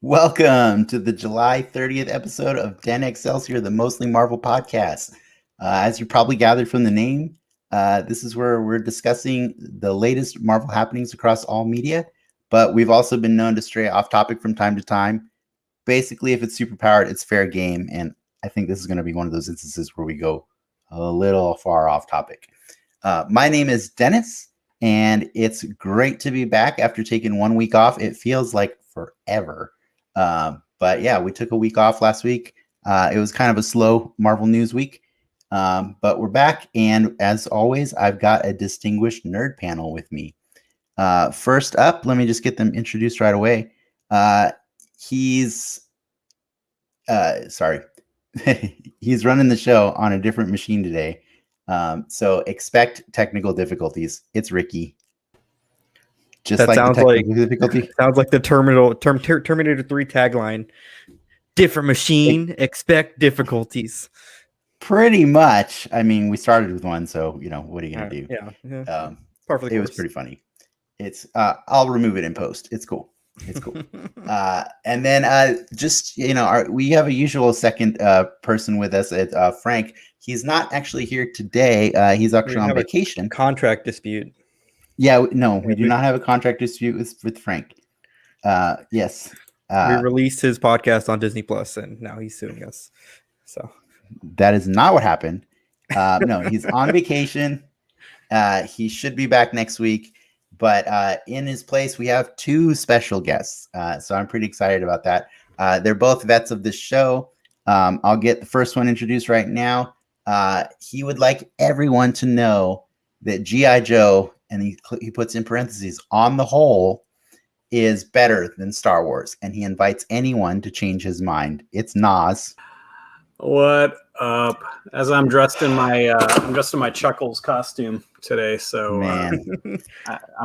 Welcome to the July 30th episode of Den Excelsior, the Mostly Marvel podcast. As you probably gathered from the name, this is where we're discussing the latest Marvel happenings across all media, but we've also been known to stray off topic from time to time. Basically, if it's superpowered, it's fair game, and I think this is going to be one of those instances where we go a little far off topic. My name is Dennis, and it's great to be back after taking 1 week off. It feels like forever. But yeah, we took a week off last week. It was kind of a slow Marvel news week, but we're back. And as always, I've got a distinguished nerd panel with me. First up, let me just get them introduced right away. He's he's running the show on a different machine today. So expect technical difficulties. It's Ricky. Just that like sounds like difficulty. Sounds like the Terminator 3 tagline. Different machine, expect difficulties. Pretty much. I mean, we started with one, so what are you gonna do? Yeah. It was pretty funny. It's I'll remove it in post. It's cool. It's cool. And then we have a usual second person with us, Frank. He's not actually here today. He's actually on vacation. Contract dispute. Yeah, no, we do not have a contract dispute with Frank. Yes. We released his podcast on Disney Plus, and now he's suing us. So that is not what happened. No, he's on vacation. He should be back next week. But in his place, we have two special guests. So I'm pretty excited about that. They're both vets of this show. I'll get the first one introduced right now. He would like everyone to know that G.I. Joe, and he puts in parentheses, on the whole, is better than Star Wars. And he invites anyone to change his mind. It's Nas. What up? As I'm dressed in my Chuckles costume today, so man,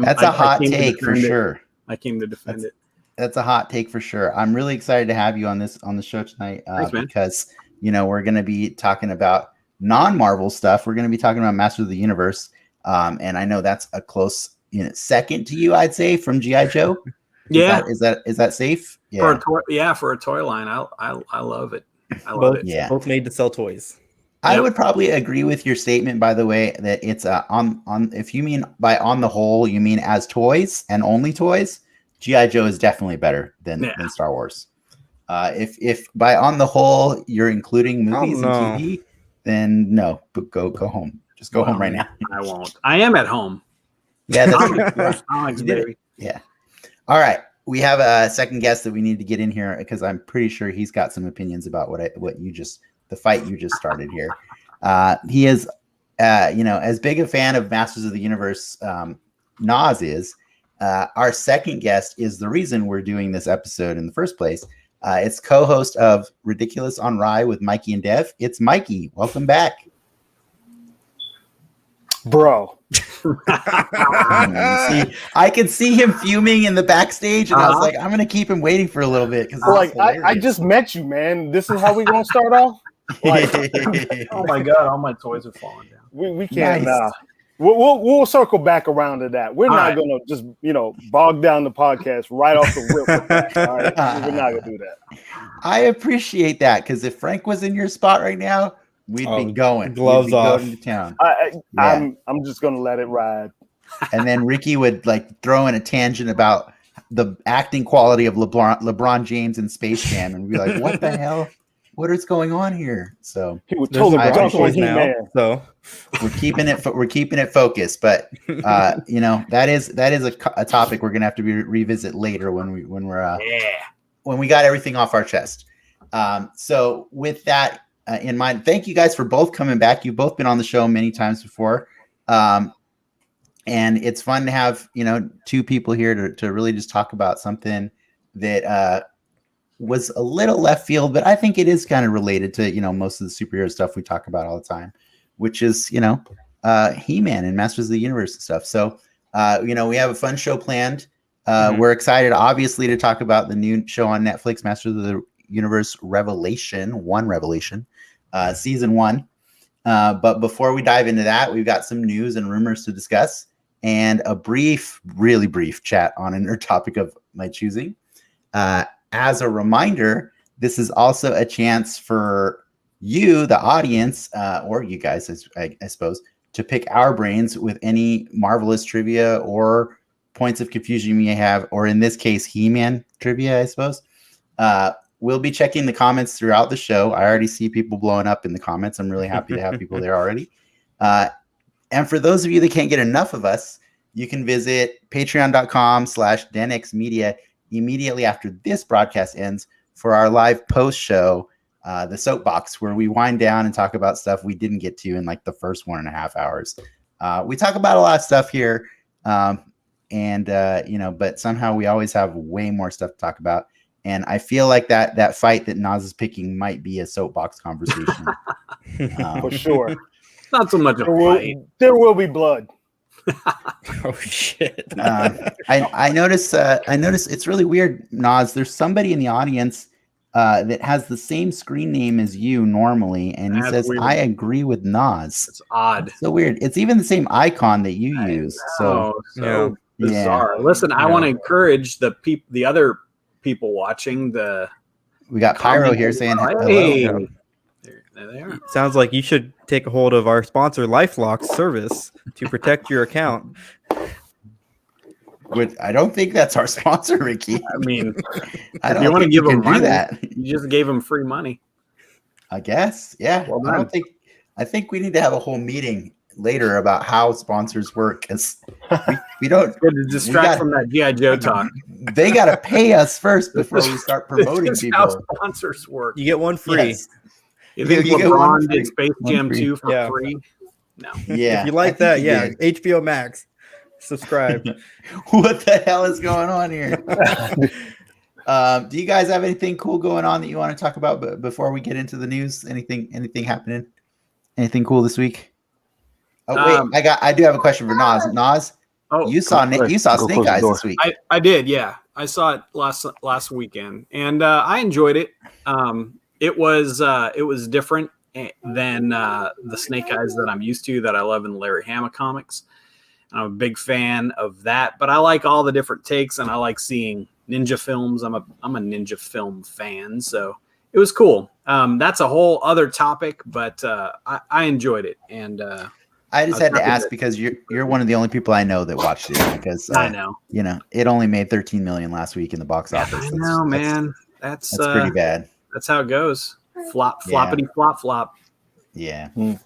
that's a hot take for sure. I came to defend it. That's a hot take for sure. I'm really excited to have you on the show tonight. Thanks, because we're going to be talking about non-Marvel stuff. We're going to be talking about Masters of the Universe, and I know that's a close second to you, I'd say, from G.I. Joe. Is that safe? Yeah. For a toy line, I love it. I love it. Yeah. Both made to sell toys. I would probably agree with your statement, by the way, that it's on if you mean by on the whole, you mean as toys and only toys, G.I. Joe is definitely better than Star Wars. If by on the whole you're including movies and TV, then no, go home. Just go home right now. I won't. I am at home. Yeah, that's true. Yeah. All right. We have a second guest that we need to get in here because I'm pretty sure he's got some opinions about the fight you just started here. He is, as big a fan of Masters of the Universe, Nas is. Our second guest is the reason we're doing this episode in the first place. It's co-host of Ridiculous on Rye with Mikey and Dev. It's Mikey. Welcome back. Bro. I could see him fuming in the backstage, and I was like, I'm going to keep him waiting for a little bit. I just met you, man. This is how we going to start off? Oh, my God. All my toys are falling down. We can't. Nice. We'll circle back around to that. We're not going to just, bog down the podcast right off the whip with that. All right? We're not going to do that. I appreciate that, because if Frank was in your spot right now, we'd be going. Gloves off. Going to town. I'm just going to let it ride. And then Ricky would throw in a tangent about the acting quality of LeBron James in Space Jam and be like, what the hell? What is going on here? So he was totally now. So we're keeping it focused, but that is a topic we're gonna have to revisit later when we got everything off our chest. So with that in mind, thank you guys for both coming back. You've both been on the show many times before, and it's fun to have two people here to really just talk about something that was a little left field, but I think it is kind of related to, most of the superhero stuff we talk about all the time, which is, He-Man and Masters of the Universe and stuff. So, we have a fun show planned. We're excited, obviously, to talk about the new show on Netflix, Masters of the Universe Revelation, Season 1. But before we dive into that, we've got some news and rumors to discuss and a really brief chat on a nerd topic of my choosing. as a reminder, this is also a chance for you, the audience, or you guys, I suppose, to pick our brains with any Marvelous trivia or points of confusion you may have, or in this case, He-Man trivia, I suppose. We'll be checking the comments throughout the show. I already see people blowing up in the comments. I'm really happy to have people there already. And for those of you that can't get enough of us, you can visit patreon.com/denxmedia immediately after this broadcast ends for our live post show, the Soapbox, where we wind down and talk about stuff we didn't get to in like the first 1.5 hours. We talk about a lot of stuff here, but somehow we always have way more stuff to talk about. And I feel like that fight that Nas is picking might be a soapbox conversation. For sure. Not so much a fight. There will be blood. Oh shit! I notice it's really weird, Nas. There's somebody in the audience that has the same screen name as you normally, and he says, "I agree with Nas." It's odd. It's so weird. It's even the same icon that you use. So bizarre. Yeah. Listen, I want to encourage the other people watching. We got Pyro here saying hello. There they are. Sounds like you should take a hold of our sponsor, LifeLock service, to protect your account. I don't think that's our sponsor, Ricky. I mean, if you want to give them money, that you just gave them free money. I guess, yeah. Well, I think we need to have a whole meeting later about how sponsors work, because we don't to distract from that G.I. Joe talk. They got to pay us first before we start promoting people. How sponsors work. You get one free. Yes. You think LeBron did Space Jam 2 for free? No. Yeah. If you like that, HBO Max. Subscribe. What the hell is going on here? Do you guys have anything cool going on that you want to talk about before we get into the news? Anything happening? Anything cool this week? Oh wait, I do have a question for Nas. Nas, you saw Snake Eyes this week. I did, yeah. I saw it last weekend, and I enjoyed it. It was different than the Snake Eyes that I'm used to, that I love in the Larry Hama comics. I'm a big fan of that, but I like all the different takes, and I like seeing ninja films. I'm a ninja film fan, so it was cool. That's a whole other topic, but I enjoyed it, and I just had to ask because you're one of the only people I know that watched it, because I know it only made $13 million last week in the box office. I know, man. That's pretty bad. That's how it goes. Floppity flop flop. Yeah. There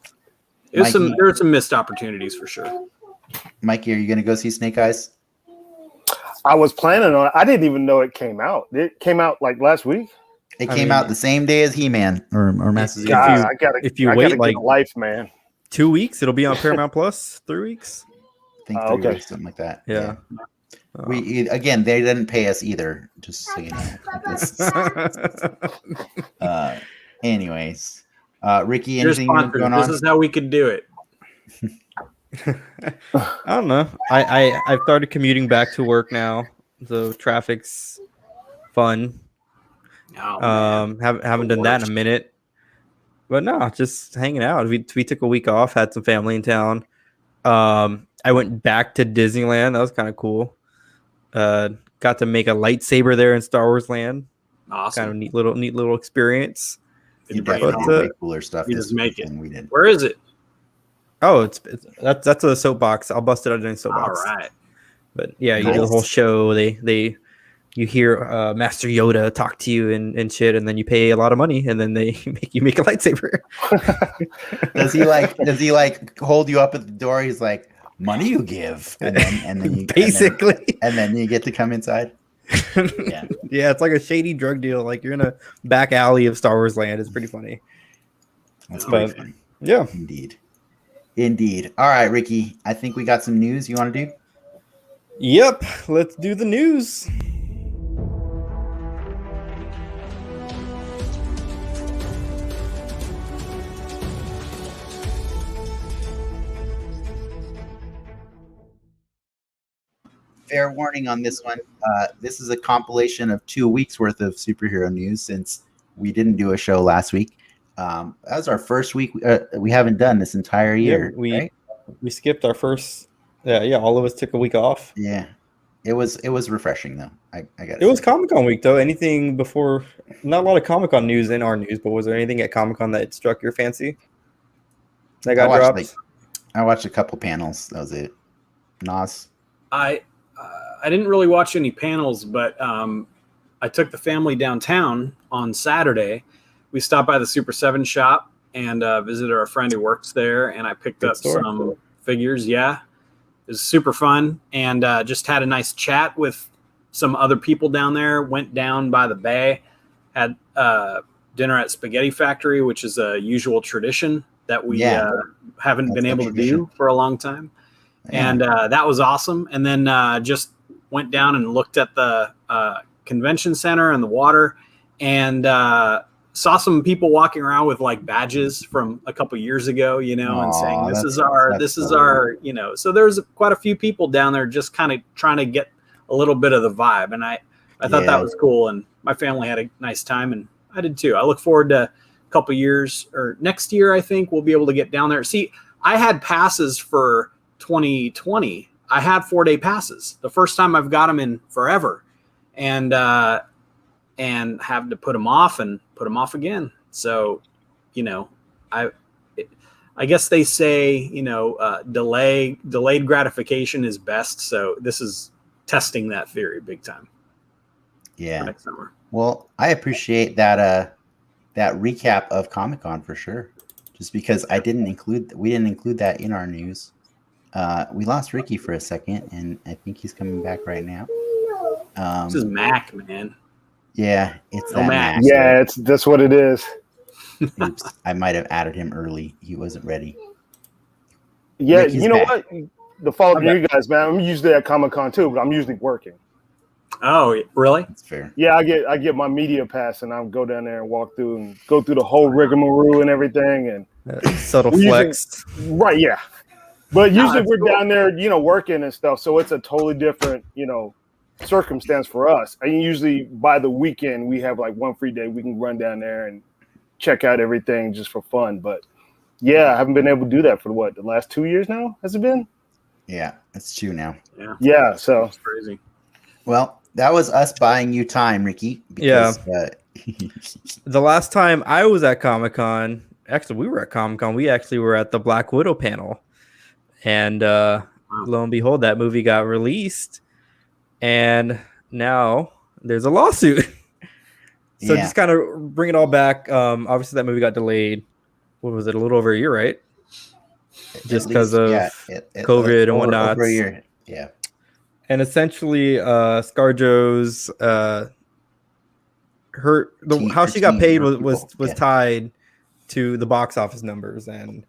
were some missed opportunities for sure. Mikey, are you going to go see Snake Eyes? I was planning on it. I didn't even know it came out. It came out like last week. It came out the same day as He-Man or Masters. If you wait like life, man, 2 weeks, it'll be on Paramount Plus. 3 weeks. I think 3 weeks, something like that. Yeah. They didn't pay us either, just so you know. Anyways, Ricky, anything going on? This is how we could do it. I don't know. I've started commuting back to work now, so traffic's fun. Haven't done that in a minute, but no, just hanging out. We took a week off, had some family in town. I went back to Disneyland. That was kind of cool. Got to make a lightsaber there in Star Wars Land. Awesome. Kind of neat little experience. You definitely cooler stuff. You just make it. We did. Where is it? Oh, that's a soapbox. I'll bust it out in a soapbox. All right. But yeah, you do the whole show. You hear Master Yoda talk to you and shit, and then you pay a lot of money, and then they make a lightsaber. Does he hold you up at the door? He's like, money you give, and then you basically, and then you get to come inside. Yeah, it's like a shady drug deal. Like you're in a back alley of Star Wars Land. It's pretty funny. That's pretty funny. Yeah, indeed. All right, Ricky, I think we got some news you want to do. Yep, let's do the news. Fair warning on this one. This is a compilation of 2 weeks worth of superhero news, since we didn't do a show last week. That was our first week we haven't done this entire year. We skipped our first. Yeah, all of us took a week off. Yeah, It was refreshing though. I got It was Comic-Con week though. Anything before? Not a lot of Comic-Con news in our news, but was there anything at Comic-Con that struck your fancy? That got dropped. I watched a couple panels. That was it. Nas. I didn't really watch any panels, but I took the family downtown on Saturday. We stopped by the Super 7 shop and visited our friend who works there, and I picked up some figures. Yeah, it was super fun, and just had a nice chat with some other people down there. Went down by the bay, had dinner at Spaghetti Factory, which is a usual tradition that we haven't been able to do for a long time. Yeah. And that was awesome. And then just went down and looked at the convention center and the water, and saw some people walking around with like badges from a couple years ago, you know, and saying this is our, you know. So there's quite a few people down there just kind of trying to get a little bit of the vibe, and I thought that was cool, and my family had a nice time, and I did too. I look forward to a couple years, or next year I think we'll be able to get down there. See, I had passes for 2020. I had 4-day passes. The first time I've got them in forever, and have to put them off and put them off again. So, you know, I guess they say, you know, delayed gratification is best. So this is testing that theory big time. Yeah. Next summer. Well, I appreciate that recap of Comic-Con for sure. Just because we didn't include that in our news. We lost Ricky for a second, and I think he's coming back right now. This is Mac, man. Yeah, it's that Mac. Yeah, that's what it is. Oops, I might have added him early. He wasn't ready. Yeah, Ricky's you know back. what? The follow up to you guys, man. I'm usually at Comic-Con too, but I'm usually working. Oh, really? That's fair. Yeah, I get my media pass, and I'll go down there and walk through and go through the whole rigmarole and everything. And subtle flex. Right, yeah. But usually we're down there, you know, working and stuff. So it's a totally different, you know, circumstance for us. And usually by the weekend we have like one free day. We can run down there and check out everything just for fun. But yeah, I haven't been able to do that for the last 2 years now. Has it been? Yeah, it's 2 now. Yeah. So that's crazy. Well, that was us buying you time, Ricky. Because, the last time I was at Comic-Con, actually we were at Comic-Con. We actually were at the Black Widow panel. And lo and behold, that movie got released, and now there's a lawsuit. So just kind of bring it all back. Obviously, that movie got delayed. What was it? A little over a year, right? Just because of COVID and whatnot. Over a year. Yeah. And essentially, ScarJo's how she got paid was tied to the box office numbers, and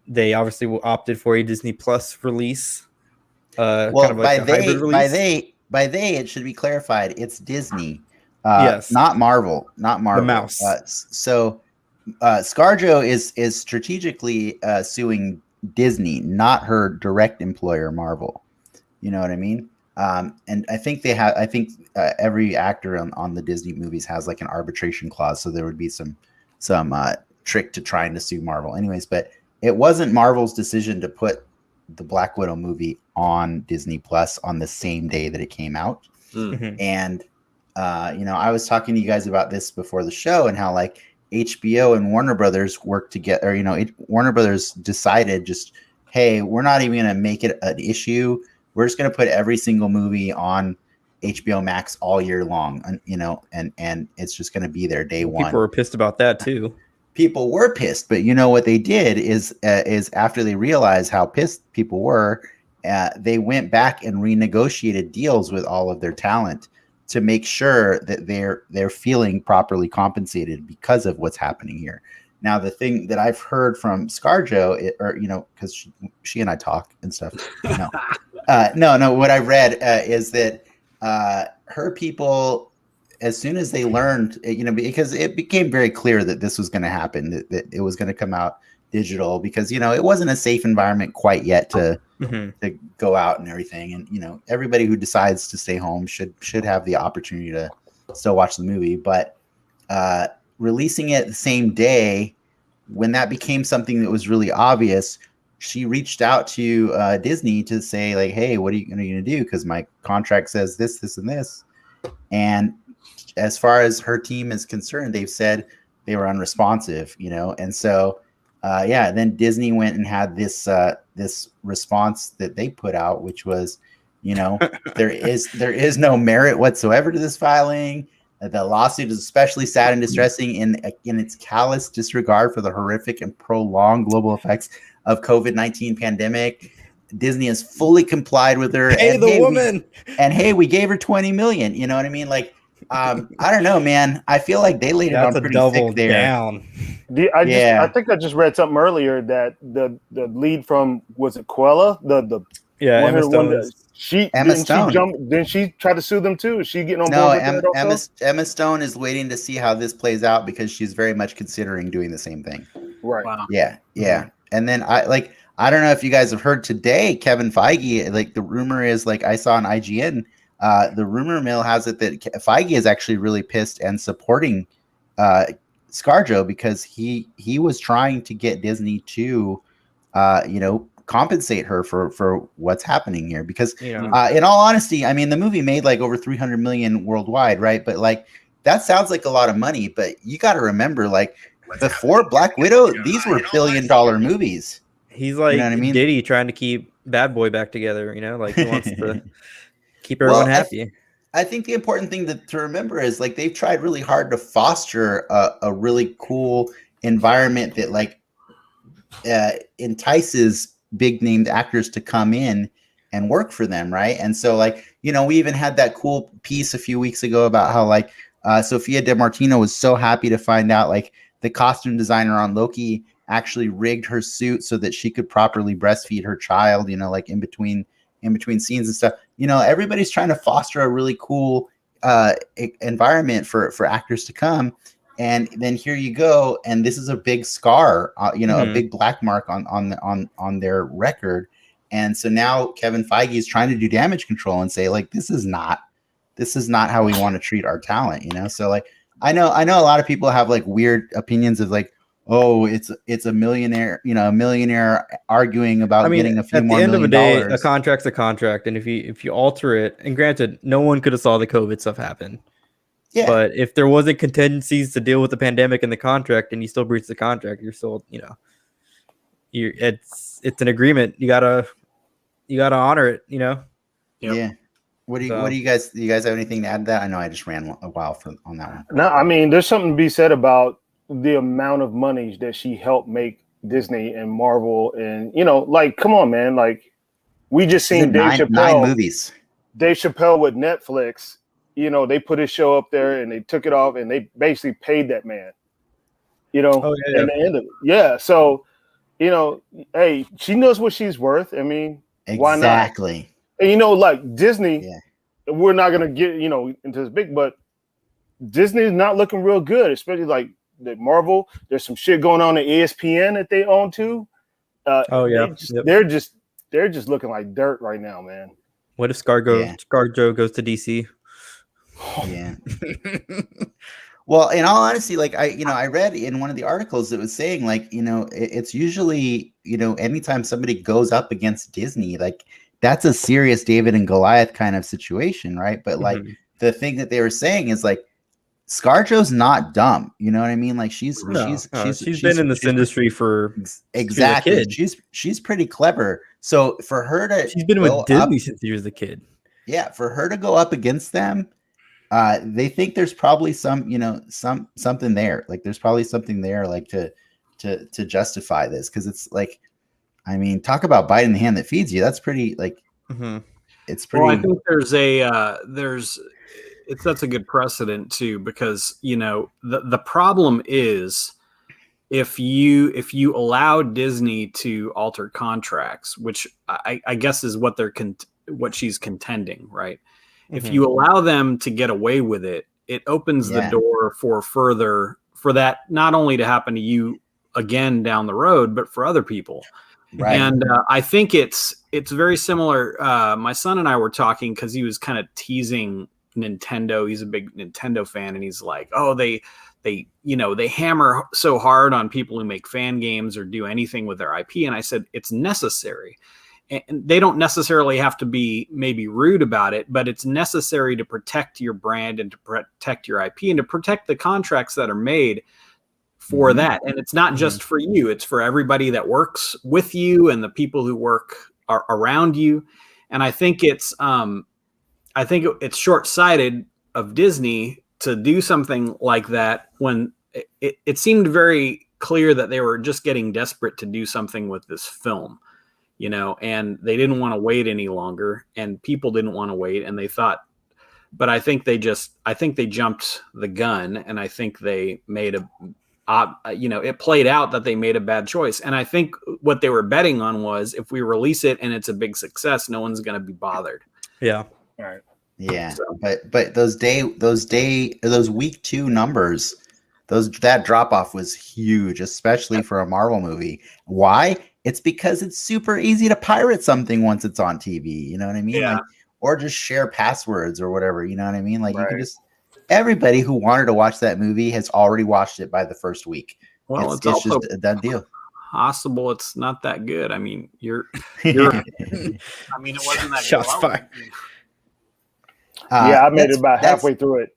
they obviously opted for a Disney Plus release. Well, kind of like by they, it should be clarified. It's Disney, yes, not Marvel, not Marvel. The mouse. So ScarJo is strategically suing Disney, not her direct employer, Marvel. You know what I mean? And I think every actor on the Disney movies has like an arbitration clause, so there would be some trick to trying to sue Marvel. Anyways, but it wasn't Marvel's decision to put the Black Widow movie on Disney Plus on the same day that it came out. Mm-hmm. And you know, I was talking to you guys about this before the show and how like HBO and Warner Brothers worked together. You know, Warner Brothers decided just, hey, we're not even going to make it an issue. We're just going to put every single movie on HBO Max all year long, and you know, and it's just going to be there day one. People were pissed about that too. People were pissed, but you know what they did is after they realized how pissed people were, they went back and renegotiated deals with all of their talent to make sure that they're feeling properly compensated because of what's happening here. Now, the thing that I've heard from ScarJo, or you know, because she and I talk and stuff. No, what I read is that her people, as soon as they learned, you know, because it became very clear that this was going to happen, that it was going to come out digital, because you know it wasn't a safe environment quite yet to go out and everything, and you know everybody who decides to stay home should have the opportunity to still watch the movie, but releasing it the same day, when that became something that was really obvious, she reached out to Disney to say like, hey, what are you going to do? Because my contract says this, this, and this. And as far as her team is concerned, they've said they were unresponsive, and so then Disney went and had this response that they put out, which was, there is no merit whatsoever to this filing. The lawsuit is especially sad and distressing in its callous disregard for the horrific and prolonged global effects of COVID-19 pandemic. Disney has fully complied with her. Hey, the woman. We gave her $20 million. You know what I mean? Like, I don't know, man. I feel like they laid it on pretty thick there. Down. I think I just read something earlier that the lead from, was it Cruella? Emma Stone. Didn't she try to sue them too? Is she getting on board with that also? Emma Stone is waiting to see how this plays out because she's very much considering doing the same thing. Right. Wow. Yeah. And then I don't know if you guys have heard today, Kevin Feige, like the rumor is, like I saw on IGN, the rumor mill has it that Feige is actually really pissed and supporting ScarJo because he was trying to get Disney to, compensate her for what's happening here. Because in all honesty, I mean, the movie made like over 300 million worldwide, right? But like that sounds like a lot of money. But you got to remember, like before Black Widow, these were $1 billion movies. He's like, I mean? Diddy trying to keep Bad Boy back together, like he wants to keep everyone happy. I think the important thing to remember is like they've tried really hard to foster a really cool environment that like entices big named actors to come in and work for them, right? And so like, we even had that cool piece a few weeks ago about how like Sophia DiMartino was so happy to find out like the costume designer on Loki actually rigged her suit so that she could properly breastfeed her child, like in between scenes and stuff. Everybody's trying to foster a really cool environment for actors to come. And then here you go, and this is a big scar, a big black mark on their record. And so now Kevin Feige is trying to do damage control and say like this is not how we want to treat our talent, So like I know a lot of people have like weird opinions of like, oh, it's a millionaire, a millionaire arguing about getting a few more $1 million. At the end of the day, a contract's a contract, and if you alter it, and granted, no one could have saw the COVID stuff happen. Yeah. But if there wasn't contingencies to deal with the pandemic in the contract, and you still breach the contract, you're still, it's an agreement. You gotta honor it. Yep. Yeah. What do you guys have anything to add to that? I know I just ran a while on that one. No, I mean, there's something to be said about the amount of money that she helped make Disney and Marvel, and like, come on, man, like we just seen Dave Chappelle, 9 movies. Dave Chappelle with Netflix. They put his show up there and they took it off and they basically paid that man. At the end of it. Yeah. So, hey, she knows what she's worth. I mean, why not? Exactly. And like Disney, we're not gonna get into this big, but Disney is not looking real good, especially like the Marvel. There's some shit going on at ESPN that they own too. They're just looking like dirt right now, man. What if ScarJo goes to DC? Yeah. Well, in all honesty, like I read in one of the articles that was saying like, it's usually, anytime somebody goes up against Disney, like that's a serious David and Goliath kind of situation, right? But like the thing that they were saying is like ScarJo's not dumb. You know what I mean? Like she's been in this industry for exactly. She's pretty clever. So for her to she's been with Disney since she was a kid. Yeah, for her to go up against them, they think there's probably something there. Like there's probably something there, like to justify this, because it's like, I mean, talk about biting the hand that feeds you. That's pretty like, it's pretty. Well, I think it sets a good precedent too, because the problem is if you allow Disney to alter contracts, which I guess is what what she's contending, right? If you allow them to get away with it, it opens the door for that not only to happen to you again down the road, but for other people. Right. And I think it's very similar. My son and I were talking because he was kind of teasing Nintendo. He's a big Nintendo fan, and he's like, "Oh, they they hammer so hard on people who make fan games or do anything with their IP. And I said, it's necessary. And they don't necessarily have to be maybe rude about it, but it's necessary to protect your brand and to protect your IP and to protect the contracts that are made for that. And it's not just for you, it's for everybody that works with you and the people who work around you. And I think it's short-sighted of Disney to do something like that when it seemed very clear that they were just getting desperate to do something with this film, and they didn't want to wait any longer, and people didn't want to wait, and they thought, but I think they jumped the gun, and I think they made it played out that they made a bad choice. And I think what they were betting on was if we release it and it's a big success, no one's going to be bothered. Yeah. All right. Yeah, but those week 2 numbers, that drop off was huge, especially for a Marvel movie. Why? It's because it's super easy to pirate something once it's on TV. You know what I mean? Yeah. Or just share passwords or whatever. You know what I mean? Like you can Right. everybody who wanted to watch that movie has already watched it by the first week. Well, it's also just a done deal. possible it's not that good. I mean, you're I mean, it wasn't that Shots good. fired. I made it about halfway through it.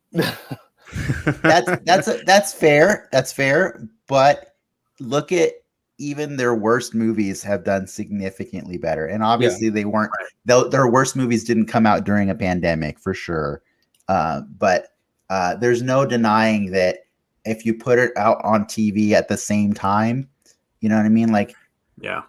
That's fair. That's fair. But look at even their worst movies have done significantly better. And obviously they weren't, their worst movies didn't come out during a pandemic for sure. But there's no denying that if you put it out on TV at the same time, you know what I mean? Like, Yeah.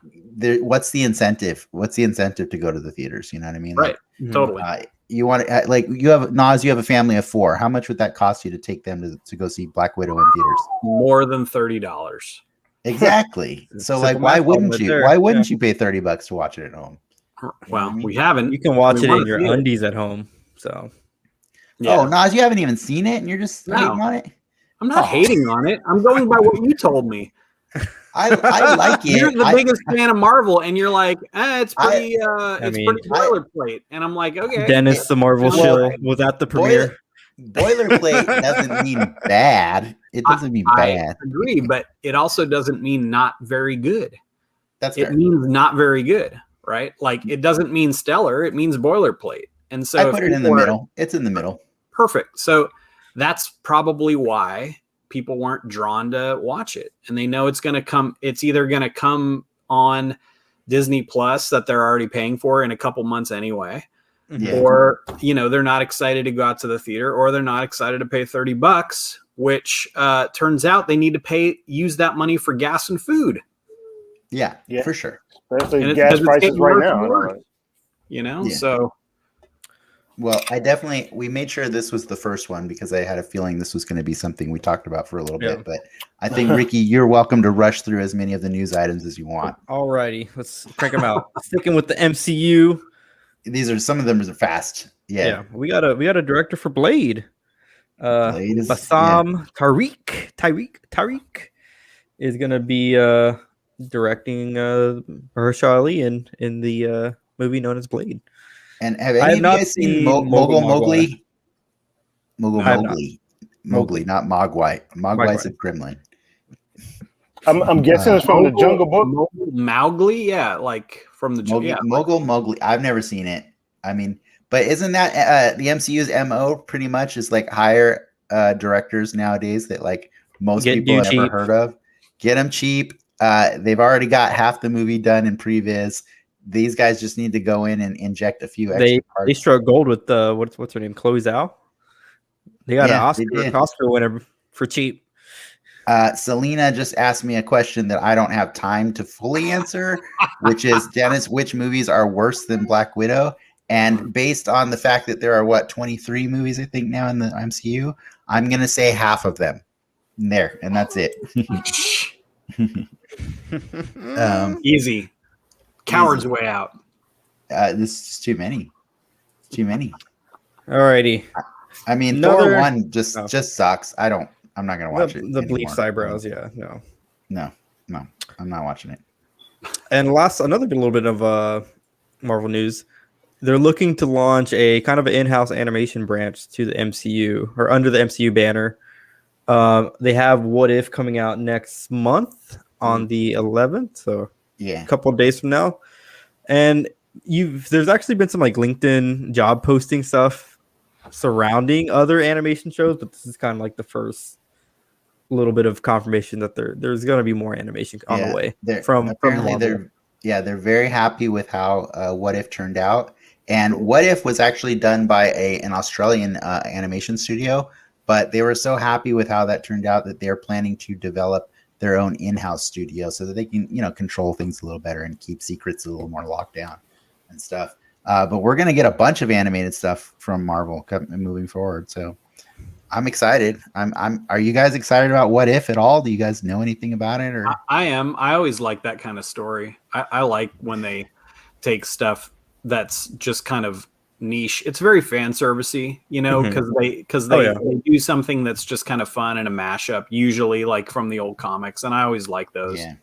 What's the incentive? What's the incentive to go to the theaters? You know what I mean? Right. Like, Totally. you want to like you have a family of 4. How much would that cost you to take them to go see Black Widow in theaters? More than $30. Exactly. So like, Simple why math wouldn't right you? there. Why wouldn't you pay $30 to watch it at home? Well, we haven't. You can watch We it wanna in your see it. undies at home. So Yeah. Oh, Nas, you haven't even seen it, and you're just No. hating on it. I'm not hating on it. I'm going by what you told me. I like it. You're the biggest fan of Marvel, and you're like, it's pretty, mean, pretty boilerplate. And I'm like, okay. Dennis, the Marvel Well, shill, was at the premiere. Boilerplate doesn't mean bad. It doesn't mean bad. I agree, but it also doesn't mean not very good. That's It fair. means not very good, right? Like it doesn't mean stellar. It means boilerplate. And so I put it in the middle. It's in the middle. Perfect. So that's probably why people weren't drawn to watch it. And they know it's going to come. It's either going to come on Disney Plus that they're already paying for in a couple months anyway. Yeah. Or, they're not excited to go out to the theater, or they're not excited to pay $30, which turns out they need to use that money for gas and food. Yeah, Yeah. for sure. Especially And gas it's prices getting right worse now. and worse. Yeah. So Well, we made sure this was the first one because I had a feeling this was going to be something we talked about for a little bit. But I think, Ricky, you're welcome to rush through as many of the news items as you want. Alrighty, let's crank them out. Sticking with the MCU. Some of them are fast. Yeah. We got a director for Blade. Blade is- Bassam Tariq is gonna be directing Mahershala Ali in the movie known as Blade. And have any of you guys seen Mogul Mowgli? Mowgli, not Mogwai. Mogwai's a gremlin. I'm guessing it's from the Jungle Book. Mowgli, yeah, like from the Mogul Mowgli. I've never seen it. I mean, but isn't that the MCU's MO pretty much is like hire directors nowadays that like most people have ever heard of? Get them cheap. They've already got half the movie done in previs. These guys just need to go in and inject a few extra parts. They struck gold with what's her name, Chloe Zhao. They got an Oscar winner for cheap. Selena just asked me a question that I don't have time to fully answer, which is, Dennis, which movies are worse than Black Widow? And based on the fact that there are 23 movies I think now in the MCU, I'm gonna say half of them there, and that's it. Easy. Coward's way out. This is too many. Alrighty. I mean, Thor 1 just sucks. I'm not gonna watch it. The bleached eyebrows, no, I'm not watching it. And another little bit of Marvel news. They're looking to launch a kind of an in-house animation branch to the MCU or under the MCU banner. They have What If coming out next month on the 11th, so a couple of days from now. And there's actually been some like LinkedIn job posting stuff surrounding other animation shows, but this is kind of like the first little bit of confirmation that there's going to be more animation on the way. From Marvel. They're very happy with how What If turned out. And What If was actually done by an Australian animation studio, but they were so happy with how that turned out that they're planning to develop their own in-house studio so that they can, control things a little better and keep secrets a little more locked down and stuff. But we're going to get a bunch of animated stuff from Marvel moving forward. So I'm excited. Are you guys excited about What If at all? Do you guys know anything about it? Or I am. I always like that kind of story. I like when they take stuff that's just kind of niche. It's very fan servicey, because they do something that's just kind of fun and a mashup, usually like from the old comics, and I always like those. Yeah.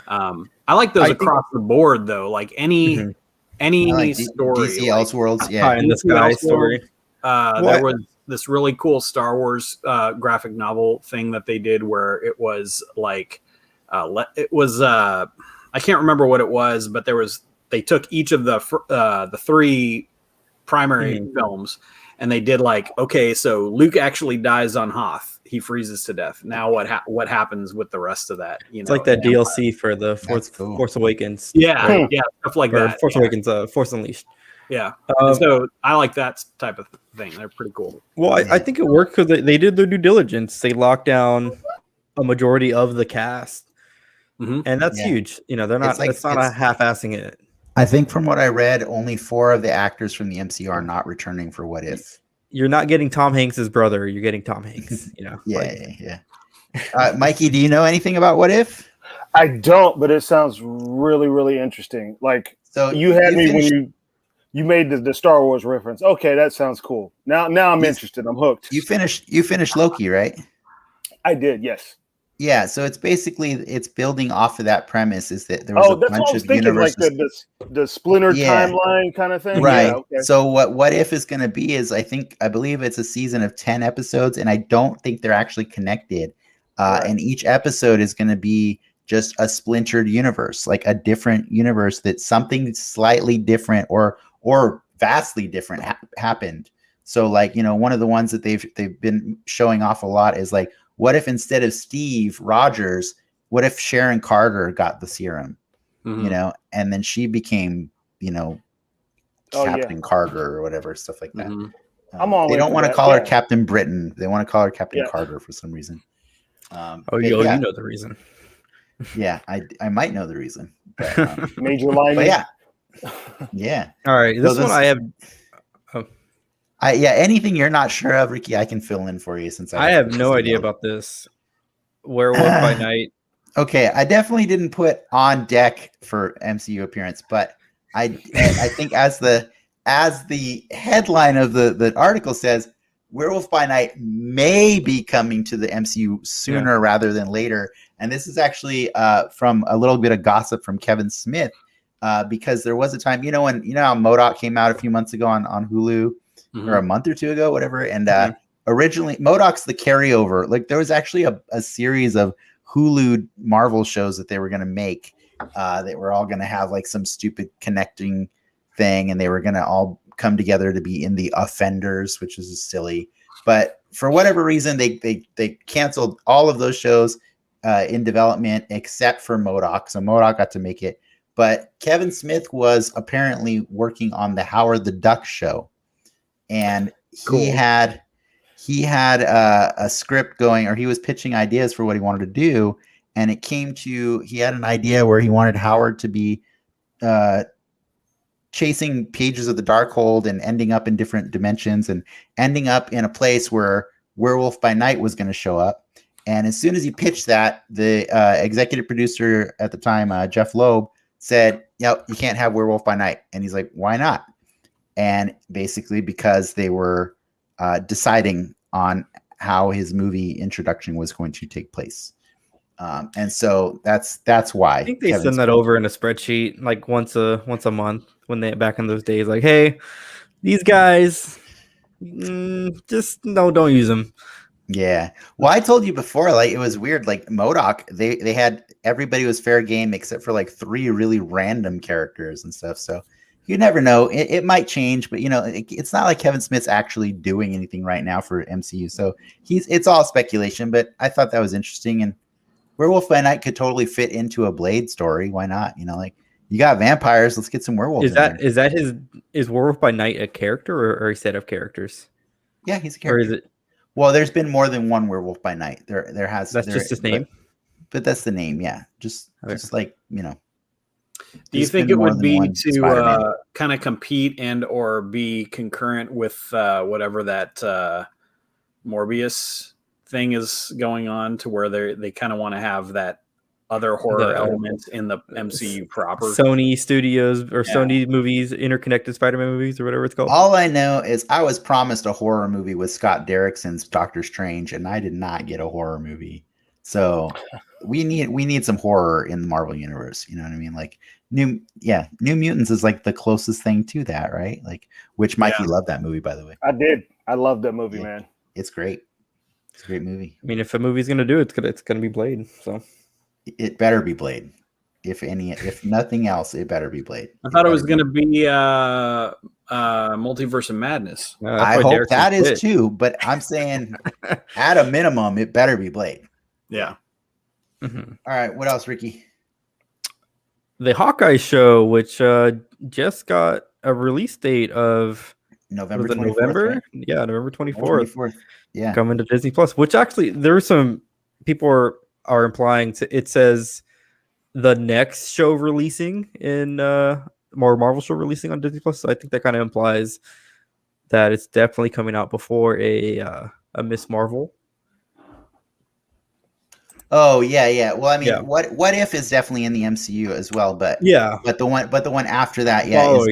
I like those across the board though. Like any story, DC Elseworlds, in the sky story. There was this really cool Star Wars graphic novel thing that they did where it was like I can't remember what it was, but they took each of the three primary films and they did like, okay, so Luke actually dies on Hoth. He freezes to death. Now what happens with the rest of that? It's like that DLC for the Force Awakens. Yeah, stuff like that. Force Awakens, Force Unleashed. Yeah. So I like that type of thing. They're pretty cool. Well, I think it worked because they did their due diligence. They locked down a majority of the cast, and that's huge. They're not. It's not a half-assing it. I think from what I read, only 4 of the actors from the MCU are not returning for What If. You're not getting Tom Hanks' brother. You're getting Tom Hanks. Yeah. Mikey, do you know anything about What If? I don't, but it sounds really, really interesting. Like, so you had me when you made the Star Wars reference. Okay, that sounds cool. Now I'm interested. I'm hooked. You finished Loki, right? I did, yes. Yeah, so it's building off of that premise is that there was a bunch of universes. Like the splinter timeline kind of thing. Right. Yeah, okay. So what If is going to be is I believe it's a season of 10 episodes, and I don't think they're actually connected. And each episode is going to be just a splintered universe, like a different universe that something slightly different or vastly different happened. So like, one of the ones that they've been showing off a lot is like, what if instead of Steve Rogers, what if Sharon Carter got the serum, and then she became, Captain Carter or whatever, stuff like that. Mm-hmm. They don't want to call her Captain Britain. They want to call her Captain Carter for some reason. You know the reason. Yeah, I might know the reason. But, Major line. Yeah. All right. This one I have. Anything you're not sure of, Ricky, I can fill in for you since I have no idea about this. Werewolf by Night. Okay, I definitely didn't put on deck for MCU appearance, but I think as the headline of the article says, Werewolf by Night may be coming to the MCU sooner rather than later, and this is actually from a little bit of gossip from Kevin Smith, because there was a time, when how MODOK came out a few months ago on Hulu. Or a month or two ago, whatever. And originally, MODOK's the carryover. Like there was actually a series of Hulu Marvel shows that they were going to make that were all going to have like some stupid connecting thing, and they were going to all come together to be in the Offenders, which is silly. But for whatever reason, they canceled all of those shows in development except for MODOK. So MODOK got to make it. But Kevin Smith was apparently working on the Howard the Duck show. And he had a script going, or he was pitching ideas for what he wanted to do. And it came to, he had an idea where he wanted Howard to be chasing pages of the Darkhold and ending up in different dimensions and ending up in a place where Werewolf by Night was going to show up. And as soon as he pitched that, the executive producer at the time, Jeff Loeb, said, you can't have Werewolf by Night. And he's like, why not? And basically because they were deciding on how his movie introduction was going to take place. And so that's why. I think they send that over in a spreadsheet like once a month when they back in those days, like, hey, these guys, just don't use them. Yeah. Well, I told you before, like it was weird. Like MODOK, they had everybody was fair game except for like 3 really random characters and stuff. So you never know. It might change, but it's not like Kevin Smith's actually doing anything right now for MCU. So it's all speculation. But I thought that was interesting, and Werewolf by Night could totally fit into a Blade story. Why not? Like you got vampires. Let's get some werewolves. Is Werewolf by Night a character or a set of characters? Yeah, he's a character. Or is it? Well, there's been more than one Werewolf by Night. That's just his name. But that's the name. Yeah, just like Do you think it would be to kind of compete and or be concurrent with whatever that Morbius thing is going on, to where they kind of want to have that other horror element in the MCU proper? Sony Studios or Sony movies, interconnected Spider-Man movies, or whatever it's called. All I know is I was promised a horror movie with Scott Derrickson's Doctor Strange, and I did not get a horror movie. So we need some horror in the Marvel universe. You know what I mean? Like New Mutants is like the closest thing to that, right? Like, which Mikey loved that movie, by the way. I did. I love that movie, man. It's great. It's a great movie. I mean, if a movie's gonna do it, it's gonna be Blade. So it better be Blade. If nothing else, it better be Blade. I thought it was gonna be Multiverse of Madness. I hope that is too, but I'm saying at a minimum, it better be Blade. Yeah. Mm-hmm. All right. What else, Ricky? The Hawkeye Show, which just got a release date of November 24th. November? Right? Yeah, November 24th. Yeah. Coming to Disney Plus, which actually there are some people are implying it says the next show releasing in more Marvel show releasing on Disney Plus. So I think that kind of implies that it's definitely coming out before a Miss Marvel. Oh yeah. Well, I mean, what if is definitely in the MCU as well, but the one after that,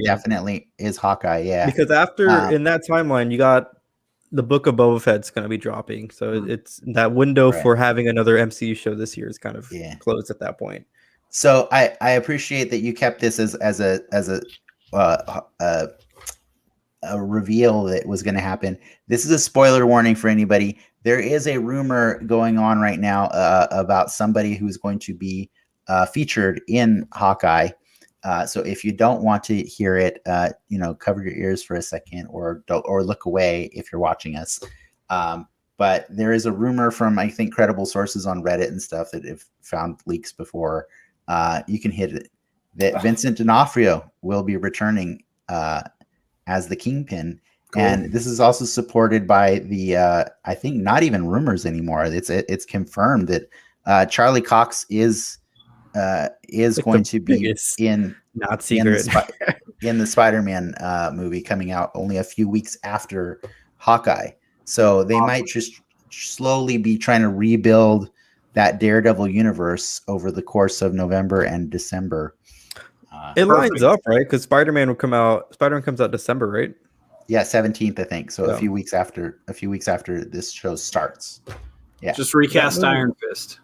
definitely is Hawkeye, because after in that timeline, you got the Book of Boba Fett's going to be dropping, so it's that window for having another MCU show this year is kind of closed at that point. So I appreciate that you kept this as a reveal that was going to happen. This is a spoiler warning for anybody. There is a rumor going on right now about somebody who's going to be featured in Hawkeye. So if you don't want to hear it, cover your ears for a second or look away if you're watching us. But there is a rumor from, I think, credible sources on Reddit and stuff that have found leaks before. You can hit it, that Vincent D'Onofrio will be returning as the Kingpin. Cool. And this is also supported by the I think not even rumors anymore. It's confirmed that Charlie Cox is going to be in the Spider-Man movie coming out only a few weeks after Hawkeye. So they might just slowly be trying to rebuild that Daredevil universe over the course of November and December. It lines up, right? Because Spider-Man comes out December, right? Yeah, 17th, I think. So a few weeks after this show starts. Yeah. Just recast Iron Fist.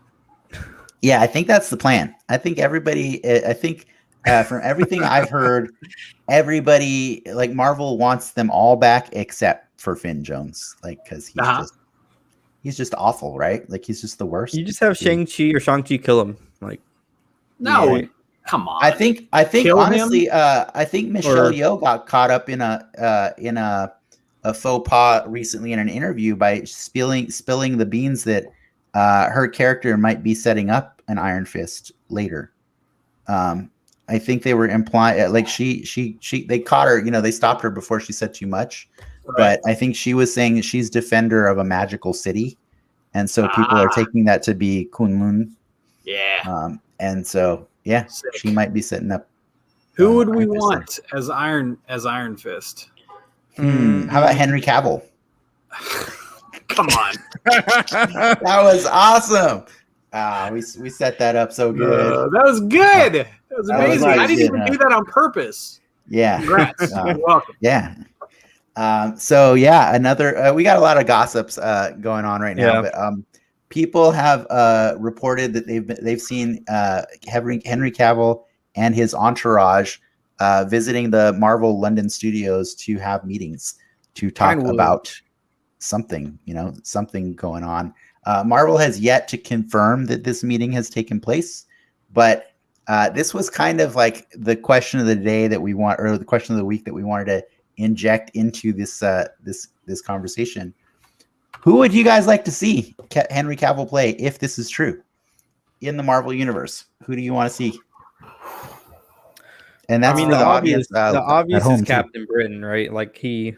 Yeah, I think that's the plan. I think from everything I've heard, everybody, like, Marvel wants them all back except for Finn Jones, like, because he's just awful, right? Like, he's just the worst. You just have Shang-Chi kill him, like. No. Yeah. Come on. I think honestly, I think Michelle Yeoh got caught up in a faux pas recently in an interview by spilling the beans that her character might be setting up an Iron Fist later. I think they were implying, like, they caught her, they stopped her before she said too much, but I think she was saying that she's defender of a magical city, and so people are taking that to be Kunlun. Yeah. And so. Yeah, sick. She might be setting up. Who would we want as Iron Fist? How about Henry Cavill? Come on, that was awesome. We set that up so good. That was good. That was amazing. I didn't even do that on purpose. Yeah. Congrats. You're welcome. Yeah. Another. We got a lot of gossips going on right now, but people have reported that they've seen Henry Cavill and his entourage visiting the Marvel London studios to have meetings to talk about something, something going on. Marvel has yet to confirm that this meeting has taken place, but this was kind of like the question of the day that we want, or the question of the week that we wanted to inject into this this conversation. Who would you guys like to see Henry Cavill play if this is true in the Marvel universe? Who do you want to see? And that's the obvious is Captain Britain, right? Like he's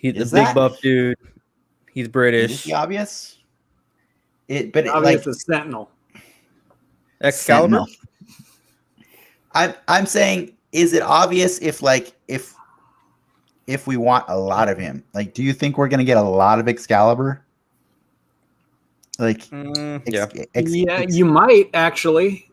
the big buff dude. He's British. Is the obvious? Obvious is Sentinel. Excalibur. I'm saying, is it obvious if we want a lot of him? Like, do you think we're gonna get a lot of Excalibur? Like, you might actually.